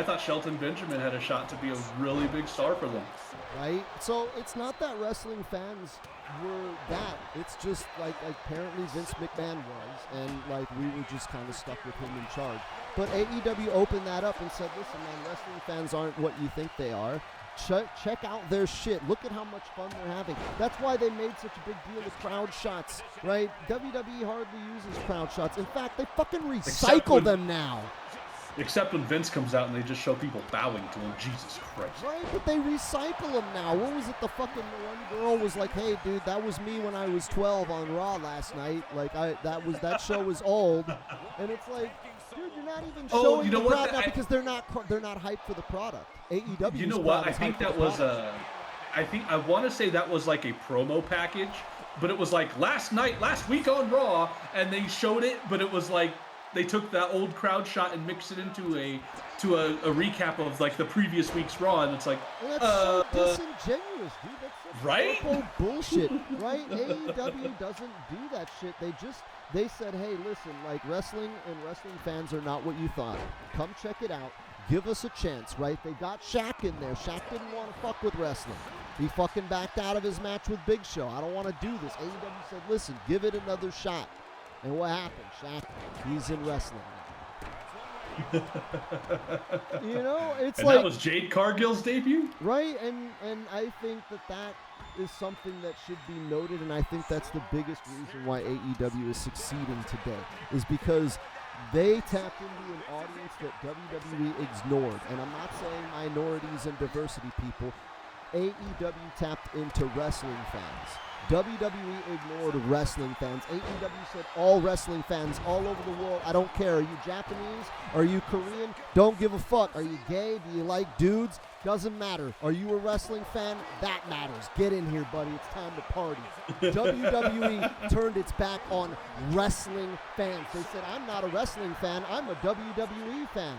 thought Shelton Benjamin had a shot to be a really big star for them. Right? So it's not that wrestling fans were that. It's just like apparently Vince McMahon was, and like we were just kind of stuck with him in charge. But AEW opened that up and said, listen, man, wrestling fans aren't what you think they are. Check out their shit. Look at how much fun they're having. That's why they made such a big deal with crowd shots, right? WWE hardly uses crowd shots. In fact, they fucking recycle them now. Except when Vince comes out and they just show people bowing to him. Jesus Christ. Right, but they recycle them now. What was it? The fucking one girl was like, hey, dude, that was me when I was 12 on Raw last night. Like, that show was old. And it's like, dude, you're not even showing the crowd now because they're not hyped for the product. AEW. You know what? I think that was I want to say that was like a promo package, but it was like last week on Raw, and they showed it, but it was like they took that old crowd shot and mixed it into a recap of like the previous week's Raw, and it's like, well, that's so disingenuous, dude. That's right? Bullshit, right? AEW doesn't do that shit. They said, hey, listen, like wrestling and wrestling fans are not what you thought. Come check it out. Give us a chance, right? They got Shaq in there. Shaq didn't want to fuck with wrestling. He fucking backed out of his match with Big Show. I don't want to do this. AEW said, listen, give it another shot. And what happened? Shaq, he's in wrestling now. You know, it's and like... that was Jade Cargill's debut? Right, and I think that is something that should be noted, and I think that's the biggest reason why AEW is succeeding today, is because they tapped into an audience that WWE ignored. And I'm not saying minorities and diversity people. AEW tapped into wrestling fans. WWE ignored wrestling fans. AEW said all wrestling fans all over the world, I don't care. Are you Japanese? Are you Korean? Don't give a fuck. Are you gay? Do you like dudes? Doesn't matter. Are you a wrestling fan? That matters. Get in here, buddy. It's time to party. WWE turned its back on wrestling fans. They said, I'm not a wrestling fan. I'm a WWE fan.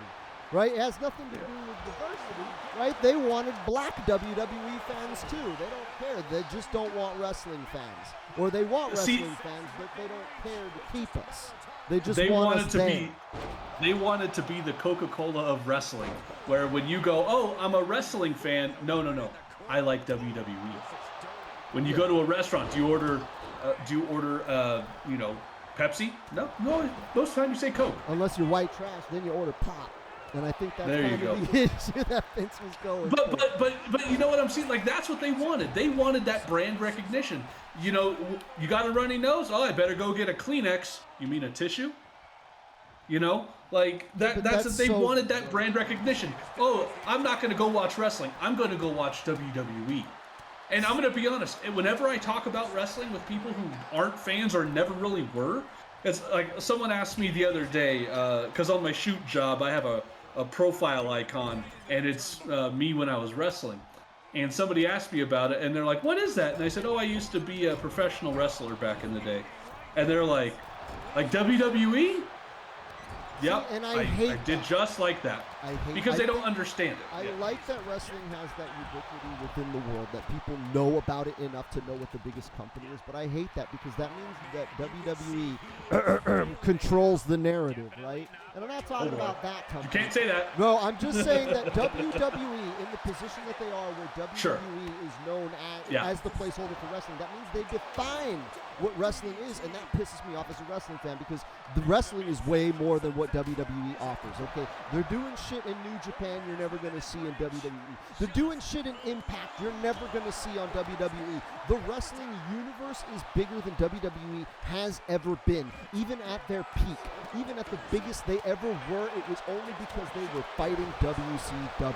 Right? It has nothing to do with diversity, right? They wanted black WWE fans too. They don't care. They just don't want wrestling fans. Or they want wrestling fans, but they don't care to keep us. They just want us there. They wanted to be the Coca-Cola of wrestling, where when you go, oh, I'm a wrestling fan. No. I like WWE. When you go to a restaurant, do you order Pepsi? No. Most of the time you say Coke. Unless you're white trash, then you order pop. And I think that's kind of the issue that Vince was going for. But you know what I'm saying? Like, that's what they wanted. They wanted that brand recognition. You know, you got a runny nose? Oh, I better go get a Kleenex. You mean a tissue? You know, like that's they wanted that brand recognition. Oh, I'm not going to go watch wrestling. I'm going to go watch WWE. And I'm going to be honest, whenever I talk about wrestling with people who aren't fans or never really were, it's like someone asked me the other day, because on my shoot job, I have a profile icon, and it's me when I was wrestling. And somebody asked me about it, and they're like, what is that? And I said, oh, I used to be a professional wrestler back in the day. And they're like WWE? Yep, and I did just like that. Because they don't understand it. I like that wrestling has that ubiquity within the world, that people know about it enough to know what the biggest company is, but I hate that because that means that WWE controls the narrative, right? And I'm not talking about that company. You can't say that. No, I'm just saying that WWE, in the position that they are, where WWE is known as the placeholder for wrestling, that means they define what wrestling is, and that pisses me off as a wrestling fan because the wrestling is way more than what WWE offers, okay? They're doing shit in New Japan you're never going to see in WWE. They're doing shit in Impact you're never going to see on WWE. The wrestling universe is bigger than WWE has ever been, even at their peak. Even at the biggest they ever were, it was only because they were fighting WCW.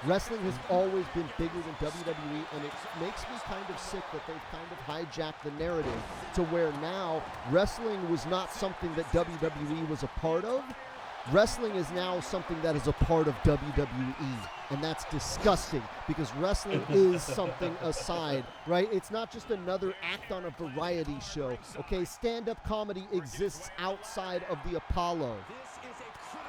Wrestling has always been bigger than WWE, and it makes me kind of sick that they've kind of hijacked the narrative to where now wrestling was not something that WWE was a part of. Wrestling is now something that is a part of WWE, and that's disgusting because wrestling is something aside, right? It's not just another act on a variety show, okay? Stand-up comedy exists outside of the Apollo.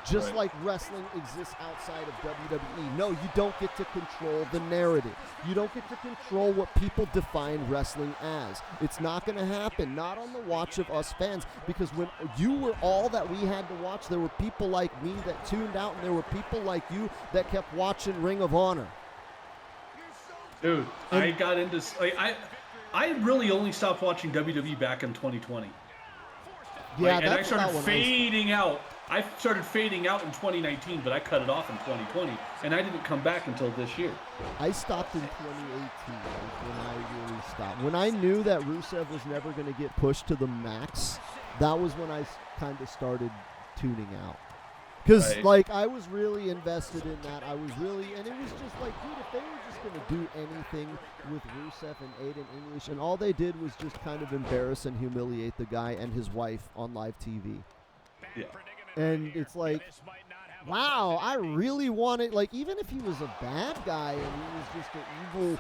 Just like wrestling exists outside of WWE. No, you don't get to control the narrative. You don't get to control what people define wrestling as. It's not going to happen. Not on the watch of us fans. Because when you were all that we had to watch, there were people like me that tuned out, and there were people like you that kept watching Ring of Honor. Dude, I got into... I really only stopped watching WWE back in 2020. Yeah, and I started fading out. I started fading out in 2019, but I cut it off in 2020, and I didn't come back until this year. I stopped in 2018 when I really stopped. When I knew that Rusev was never going to get pushed to the max, that was when I kind of started tuning out. Because, I was really invested in that. I was really, and it was just like, dude, if they were just going to do anything with Rusev and Aiden English, and all they did was just kind of embarrass and humiliate the guy and his wife on live TV. Yeah. And it's like, wow, I really wanted, even if he was a bad guy and he was just an evil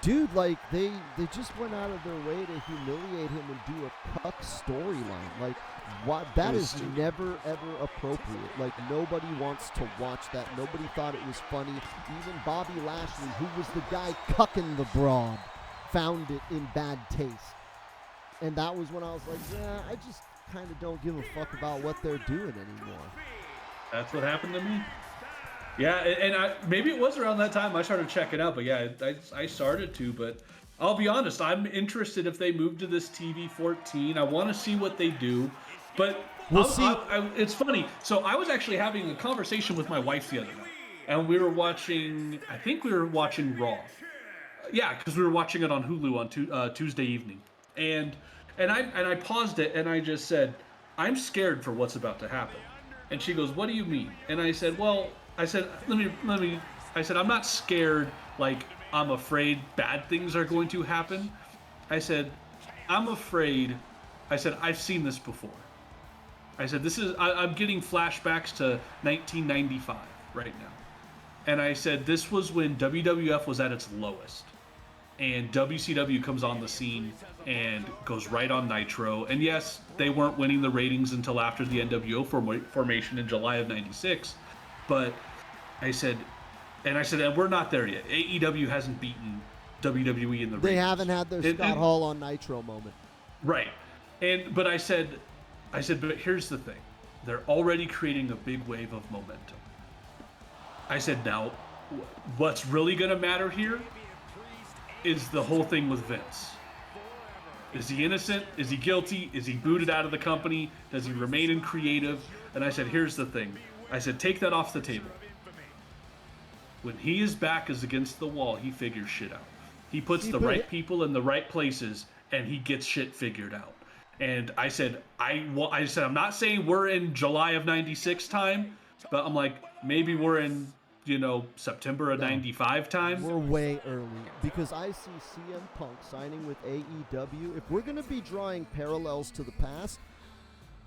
dude, they just went out of their way to humiliate him and do a cuck storyline. That is never, ever appropriate. Nobody wants to watch that. Nobody thought it was funny. Even Bobby Lashley, who was the guy cucking the broad, found it in bad taste. And that was when I was like, yeah, I just kind of don't give a fuck about what they're doing anymore. That's what happened to me. Yeah, and maybe it was around that time I started checking out, but yeah, I started to, but I'll be honest, I'm interested if they move to this TV 14. I want to see what they do, but it's funny. So I was actually having a conversation with my wife the other night, and we were watching, I think we were watching Raw. Yeah, because we were watching it on Hulu on Tuesday evening, and I paused it and I just said, I'm scared for what's about to happen. And she goes, what do you mean? And I said, let me, I'm not scared like I'm afraid bad things are going to happen. I said, I'm afraid, I've seen this before. I said, I'm getting flashbacks to 1995 right now. And I said, this was when WWF was at its lowest. And WCW comes on the scene and goes right on Nitro. And yes, they weren't winning the ratings until after the NWO formation in July of '96. But I said, and we're not there yet. AEW hasn't beaten WWE in the ratings. They haven't had their Scott Hall on Nitro moment. Right. But I said, but here's the thing. They're already creating a big wave of momentum. I said, now, what's really going to matter here is the whole thing with Vince. Is he innocent? Is he guilty? Is he booted out of the company? Does he remain in creative? And I said, here's the thing. I said, take that off the table. When his back is against the wall, he figures shit out. He puts the right people in the right places, and he gets shit figured out. And I said, I'm not saying we're in July of 96 time, but I'm like, maybe we're in, September of 95 time. We're way early because I see CM Punk signing with AEW. If we're going to be drawing parallels to the past,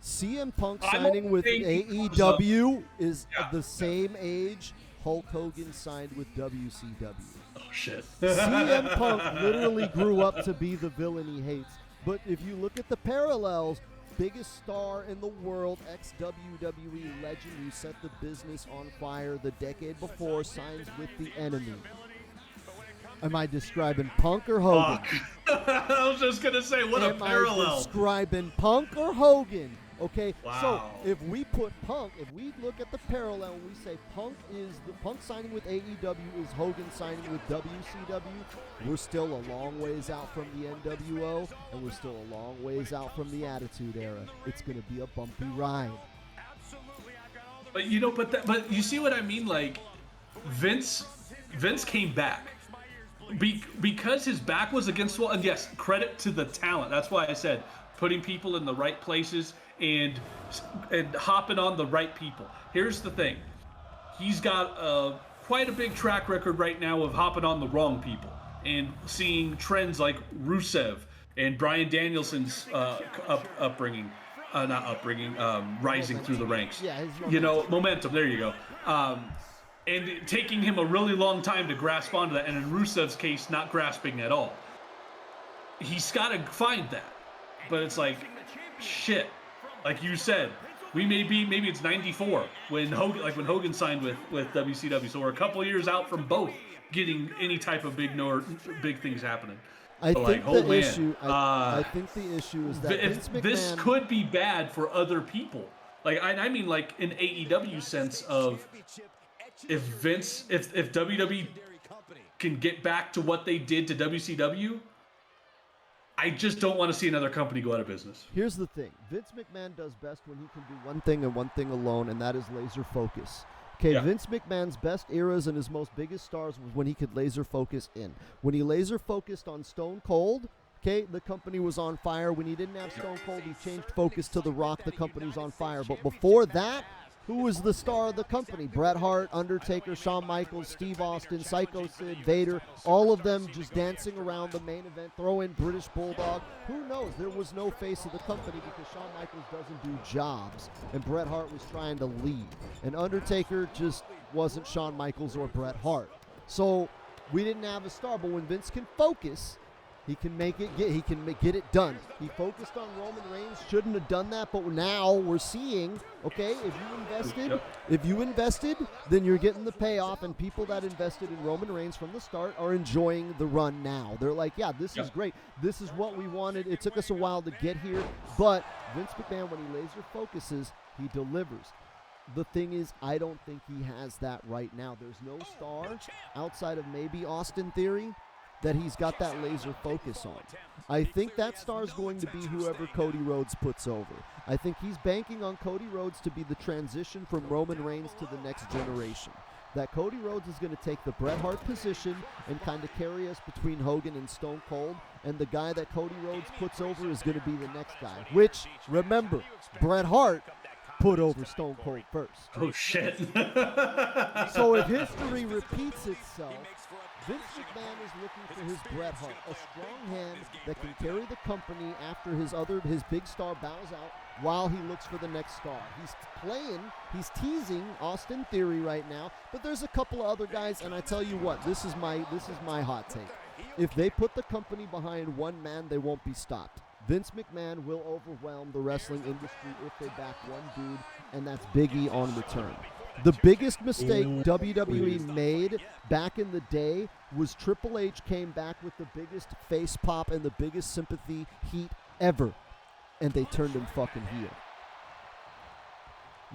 CM Punk signing with AEW is the same age Hulk Hogan signed with WCW. Oh, shit. CM Punk literally grew up to be the villain he hates. But if you look at the parallels, biggest star in the world, ex-WWE legend who set the business on fire the decade before, signs with the Enemy. Am I describing Punk or Hogan? I was just going to say, what a parallel. Am I describing Punk or Hogan? Okay, wow. So if we put Punk, if we look at the parallel and we say Punk signing with AEW is Hogan signing with WCW, we're still a long ways out from the NWO, and we're still a long ways out from the Attitude Era. It's going to be a bumpy ride. But but you see what I mean? Like Vince came back because his back was against the wall. And yes, credit to the talent. That's why I said putting people in the right places and hopping on the right people. Here's the thing. He's got quite a big track record right now of hopping on the wrong people and seeing trends like Rusev and Bryan Danielson's rising through the ranks. Yeah, momentum. There you go. And taking him a really long time to grasp onto that, and in Rusev's case, not grasping at all. He's got to find that. But it's like, shit. Like you said, maybe it's 94 when Hogan signed with WCW. So we're a couple years out from both getting any type of big things happening. I think the issue is that Vince McMahon, this could be bad for other people. Like I mean, like in AEW sense of if WWE can get back to what they did to WCW. I just don't want to see another company go out of business. Here's the thing. Vince McMahon does best when he can do one thing and one thing alone, and that is laser focus. Okay, yeah. Vince McMahon's best eras and his most biggest stars was when he could laser focus in. When he laser focused on Stone Cold, okay, the company was on fire. When he didn't have Stone Cold, he changed focus to The Rock, the company was on fire. But before that, who was the star of the company? Bret Hart, Undertaker, Shawn Michaels, Steve Austin, Psycho Sid, Vader, all of them just dancing around the main event, throw in British Bulldog. Who knows? There was no face of the company because Shawn Michaels doesn't do jobs, and Bret Hart was trying to lead. And Undertaker just wasn't Shawn Michaels or Bret Hart. So we didn't have a star, but when Vince can focus, he can get it done. He focused on Roman Reigns, shouldn't have done that, but now we're seeing, okay, if you invested, then you're getting the payoff, and people that invested in Roman Reigns from the start are enjoying the run now. They're like, yeah, this is great. This is what we wanted. It took us a while to get here, but Vince McMahon, when he laser focuses, he delivers. The thing is, I don't think he has that right now. There's no star outside of maybe Austin Theory that he's got that laser focus on. I think that star is going to be whoever Cody Rhodes puts over. I think he's banking on Cody Rhodes to be the transition from Roman Reigns to the next generation. That Cody Rhodes is going to take the Bret Hart position and kind of carry us between Hogan and Stone Cold, and the guy that Cody Rhodes puts over is going to be the next guy, which, remember, Bret Hart put over Stone Cold first. Oh, shit. So if history repeats itself, Vince McMahon is looking for his Bret Hart, a strong hand that can carry the company after his big star bows out while he looks for the next star. He's teasing Austin Theory right now, but there's a couple of other guys, and I tell you what, this is my hot take. If they put the company behind one man, they won't be stopped. Vince McMahon will overwhelm the wrestling industry if they back one dude, and that's Big E on return. The biggest mistake WWE made back in the day was Triple H came back with the biggest face pop and the biggest sympathy heat ever, and they turned him fucking heel.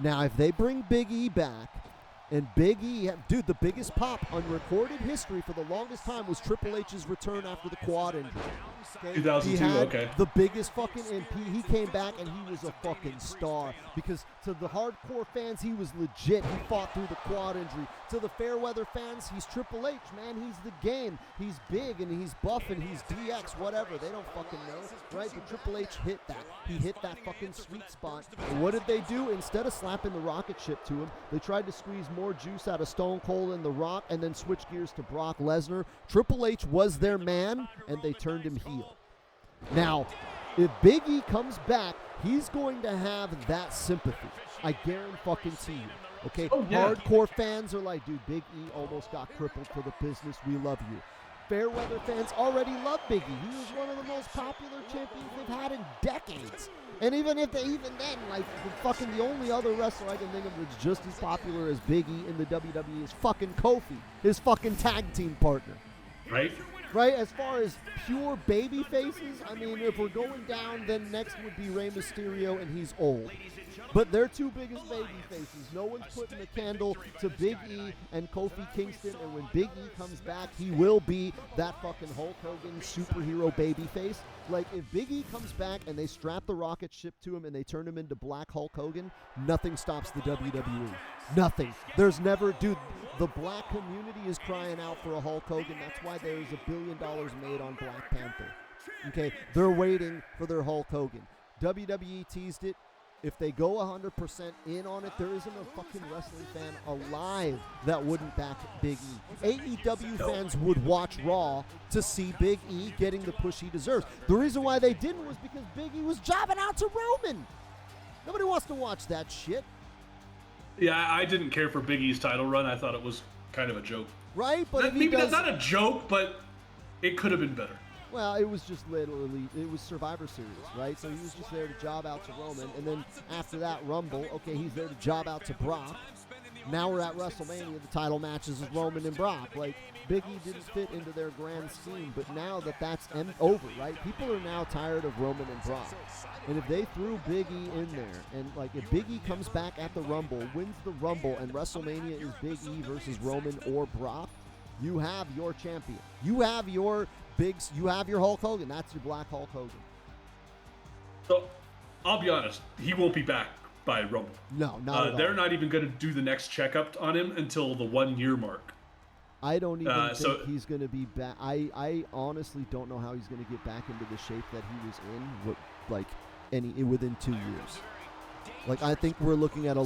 Now, if they bring Big E back, and Big E, dude, the biggest pop on recorded history for the longest time was Triple H's return after the quad injury. Okay? 2002, he had okay. the biggest fucking MP. He came back and he was a fucking star because to the hardcore fans, he was legit. He fought through the quad injury. To the fair weather fans, he's Triple H, man. He's the game. He's big and he's buff and he's DX, whatever. They don't fucking know, right? But Triple H hit that. He hit that fucking sweet spot. And what did they do? Instead of slapping the rocket ship to him, they tried to squeeze more juice out of Stone Cold and The Rock and then switch gears to Brock Lesnar. Triple H was their man, and they turned him heel. Now, if Big E comes back, he's going to have that sympathy. I guarantee you. Okay? Oh, yeah. Hardcore fans are like, dude, Big E almost got crippled for the business. We love you. Fairweather fans already love Big E. He was one of the most popular champions they've had in decades. And even then, like, the only other wrestler I can think of that's just as popular as Big E in the WWE is fucking Kofi, his fucking tag team partner. Right? Right, as far as pure baby faces, I mean, if we're going down, then next would be Rey Mysterio, and he's old. But they're two biggest baby faces. No one's putting a candle to Big E and Kofi Kingston, and when Big E comes back, he will be that fucking Hulk Hogan superhero baby face. Like, if Big E comes back and they strap the rocket ship to him and they turn him into Black Hulk Hogan, nothing stops the WWE. Nothing. There's never, dude, the black community is crying out for a Hulk Hogan. That's why there's $1 billion made on Black Panther. Okay, they're waiting for their Hulk Hogan. WWE teased it. If they go 100% in on it, there isn't a fucking wrestling fan alive that wouldn't back Big E. AEW fans would watch Raw to see Big E getting the push he deserves. The reason why they didn't was because Big E was jobbing out to Roman. Nobody wants to watch that shit. Yeah, I didn't care for Big E's title run. I thought it was kind of a joke. Right? But Maybe that's not a joke, but it could have been better. Well, it was just literally, it was Survivor Series, right? So he was just there to job out to Roman, and then after that Rumble, okay, he's there to job out to Brock. Now we're at WrestleMania, the title matches with Roman and Brock. Like, Big E didn't fit into their grand scheme, but now that that's over, right? People are now tired of Roman and Brock. And if they threw Big E in there, and like if Big E comes back at the Rumble, wins the Rumble, and WrestleMania is Big E versus Roman or Brock, you have your champion. You have your Hulk Hogan. That's your Black Hulk Hogan. So, I'll be honest. He won't be back by Rumble. No, not at all. They're not even going to do the next checkup on him until the 1 year mark. I don't even think he's going to be back. I honestly don't know how he's going to get back into the shape that he was in, within 2 years. Like, I think we're looking at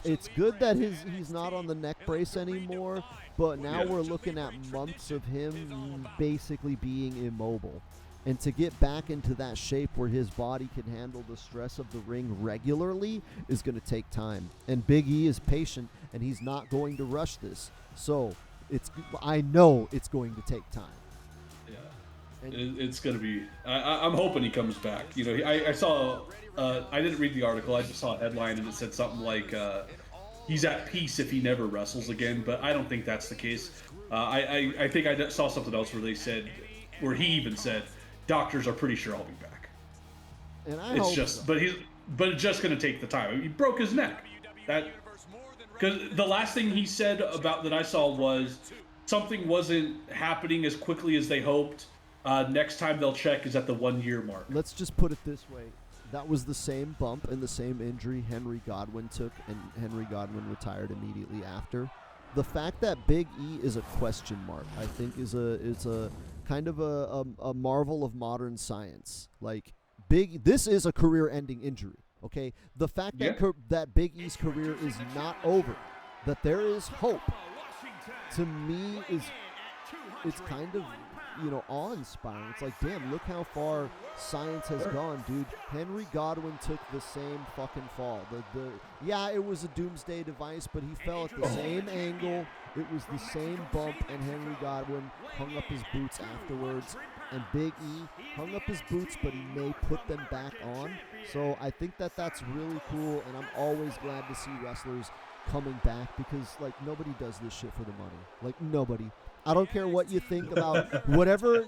it's good that he's not on the neck brace anymore, but now we're looking at months of him basically being immobile. And to get back into that shape where his body can handle the stress of the ring regularly is going to take time. And Big E is patient, and he's not going to rush this. So I know it's going to take time. Yeah, it's going to be. I'm hoping he comes back. You know, I saw. I didn't read the article. I just saw a headline, and it said something like, "He's at peace if he never wrestles again." But I don't think that's the case. I think I saw something else where he even said, doctors are pretty sure I'll be back. And I hope so. But it's just going to take the time. I mean, he broke his neck. Because the last thing he said about that I saw was something wasn't happening as quickly as they hoped. Next time they'll check is at the 1 year mark. Let's just put it this way. That was the same bump and the same injury Henry Godwin took, and Henry Godwin retired immediately after. The fact that Big E is a question mark, I think, is a kind of a marvel of modern science. Like, this is a career-ending injury. Okay, the fact that Big E's career is not over, that there is hope, to me it's kind of, awe-inspiring. It's like, damn, look how far science has gone, dude. Henry Godwin took the same fucking fall. It was a doomsday device, but he fell at the same angle. It was the same bump, and Henry Godwin hung up his boots afterwards. And Big E hung up his boots, but he may put them back on. So I think that's really cool, and I'm always glad to see wrestlers coming back because, like, nobody does this shit for the money. Like, nobody. I don't care what you think about whatever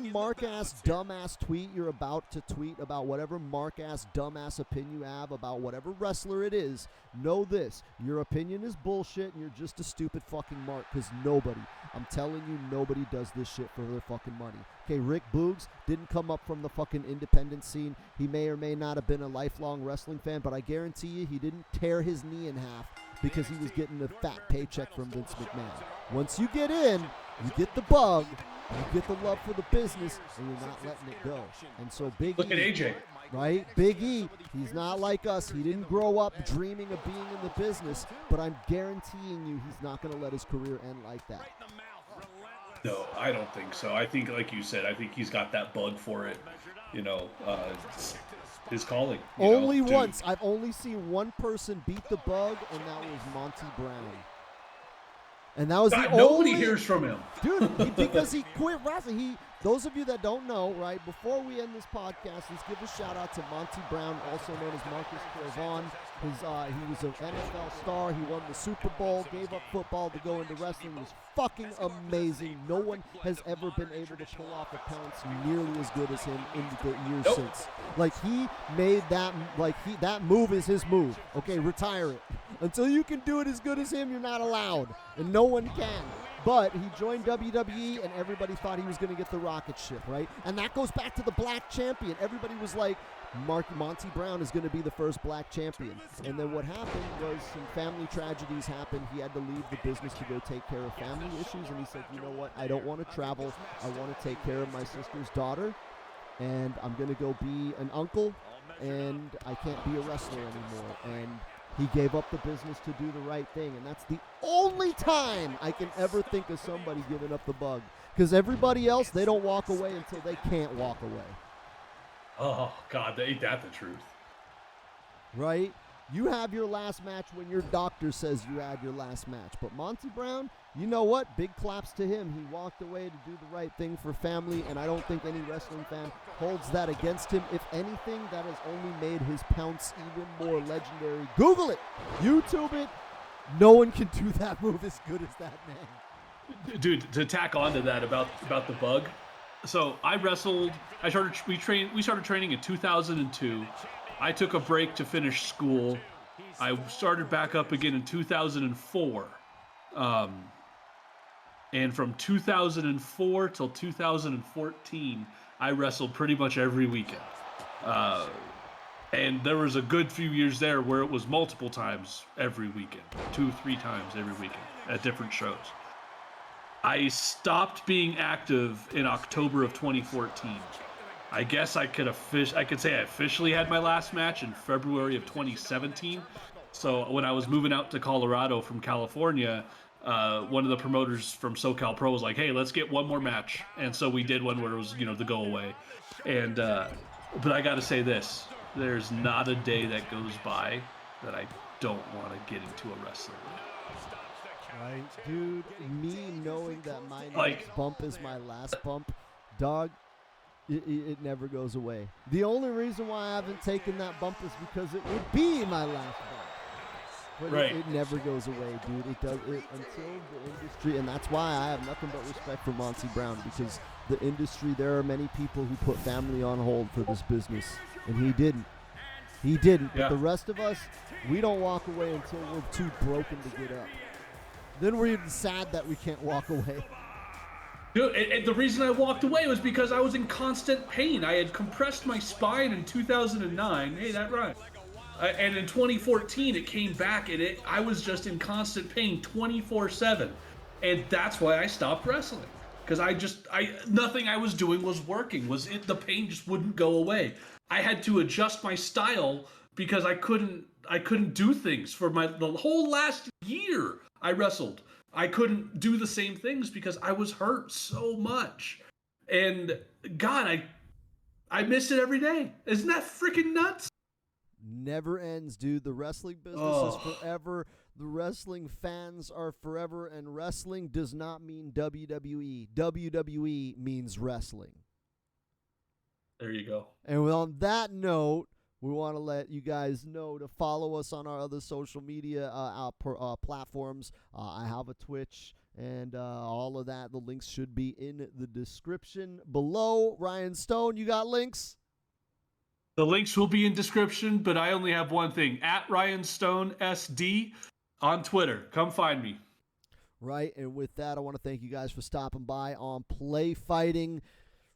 mark-ass, dumbass tweet you're about to tweet about, whatever mark-ass, dumbass opinion you have about whatever wrestler it is. Know this. Your opinion is bullshit, and you're just a stupid fucking mark, because nobody, I'm telling you, nobody does this shit for their fucking money. Okay, Rick Boogs didn't come up from the fucking independent scene. He may or may not have been a lifelong wrestling fan, but I guarantee you he didn't tear his knee in half because he was getting a fat paycheck from Vince McMahon. Once you get in, you get the bug, you get the love for the business, and you're not letting it go. And so Big Look at AJ. Right? Big E, he's not like us. He didn't grow up dreaming of being in the business, but I'm guaranteeing you he's not going to let his career end like that. No, I don't think so. I think, like you said, I think he's got that bug for it. You know, his calling. Only once. I've only seen one person beat the bug, and that was Monty Brown. And that was the nobody hears from him. Dude, because he quit wrestling. Those of you that don't know, right, before we end this podcast, let's give a shout-out to Monty Brown, also known as Marcus Corvon. He was an NFL star. He won the Super Bowl, gave up football to go into wrestling. He was fucking amazing. No one has ever been able to pull off a pounce nearly as good as him in the years since. Like, he made that, that move is his move. Okay, retire it. Until you can do it as good as him, you're not allowed. And no one can. But he joined WWE, and everybody thought he was going to get the rocket ship, right? And that goes back to the black champion. Everybody was like, Monty Brown is going to be the first black champion. And then what happened was some family tragedies happened. He had to leave the business to go take care of family issues, and he said, you know what, I don't want to travel. I want to take care of my sister's daughter, and I'm going to go be an uncle, and I can't be a wrestler anymore. And he gave up the business to do the right thing, and that's the only time I can ever think of somebody giving up the bug. Because everybody else, they don't walk away until they can't walk away. Oh, God, ain't that the truth? Right? You have your last match when your doctor says you had your last match. But Monty Brown, you know what? Big claps to him. He walked away to do the right thing for family, and I don't think any wrestling fan holds that against him. If anything, that has only made his pounce even more legendary. Google it. YouTube it. No one can do that move as good as that man. Dude, to tack on to that about the bug. So I wrestled. We started training in 2002. I took a break to finish school. I started back up again in 2004. And from 2004 till 2014, I wrestled pretty much every weekend. And there was a good few years there where it was multiple times every weekend, 2-3 times every weekend at different shows. I stopped being active in October of 2014. I guess I could say I officially had my last match in February of 2017. So when I was moving out to Colorado from California, one of the promoters from SoCal Pro was like, "Hey, let's get one more match." And so we did one where it was, the go away. And but I got to say this: there's not a day that goes by that I don't want to get into a wrestling. Right, dude. Me knowing that my next bump is my last bump, dog. It never goes away. The only reason why I haven't taken that bump is because it would be my last bump. But right. It never goes away, dude. It does it until the industry, and that's why I have nothing but respect for Monty Brown, because the industry, there are many people who put family on hold for this business, and he didn't. He didn't. Yeah. But the rest of us, we don't walk away until we're too broken to get up. Then we're even sad that we can't walk away. Dude, and the reason I walked away was because I was in constant pain. I had compressed my spine in 2009. Hey, that right. And in 2014, it came back, and I was just in constant pain 24/7. And that's why I stopped wrestling. Because nothing I was doing was working. The pain just wouldn't go away. I had to adjust my style because I couldn't do things for the whole last year I wrestled. I couldn't do the same things because I was hurt so much. And God, I miss it every day. Isn't that freaking nuts? Never ends, dude. The wrestling business is forever. The wrestling fans are forever, and wrestling does not mean WWE. WWE means wrestling. There you go. And on that note, We want to let you guys know to follow us on our other social media platforms. I have a Twitch and all of that. The links should be in the description below. Ryan Stone, you got links? The links will be in description, but I only have one thing. At Ryan Stone SD on Twitter. Come find me. Right, and with that, I want to thank you guys for stopping by on Play Fighting.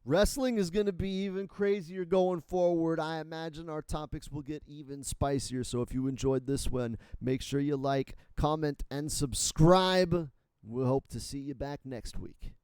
Wrestling is going to be even crazier going forward. I imagine our topics will get even spicier. So if you enjoyed this one, make sure you like, comment, and subscribe. We'll hope to see you back next week.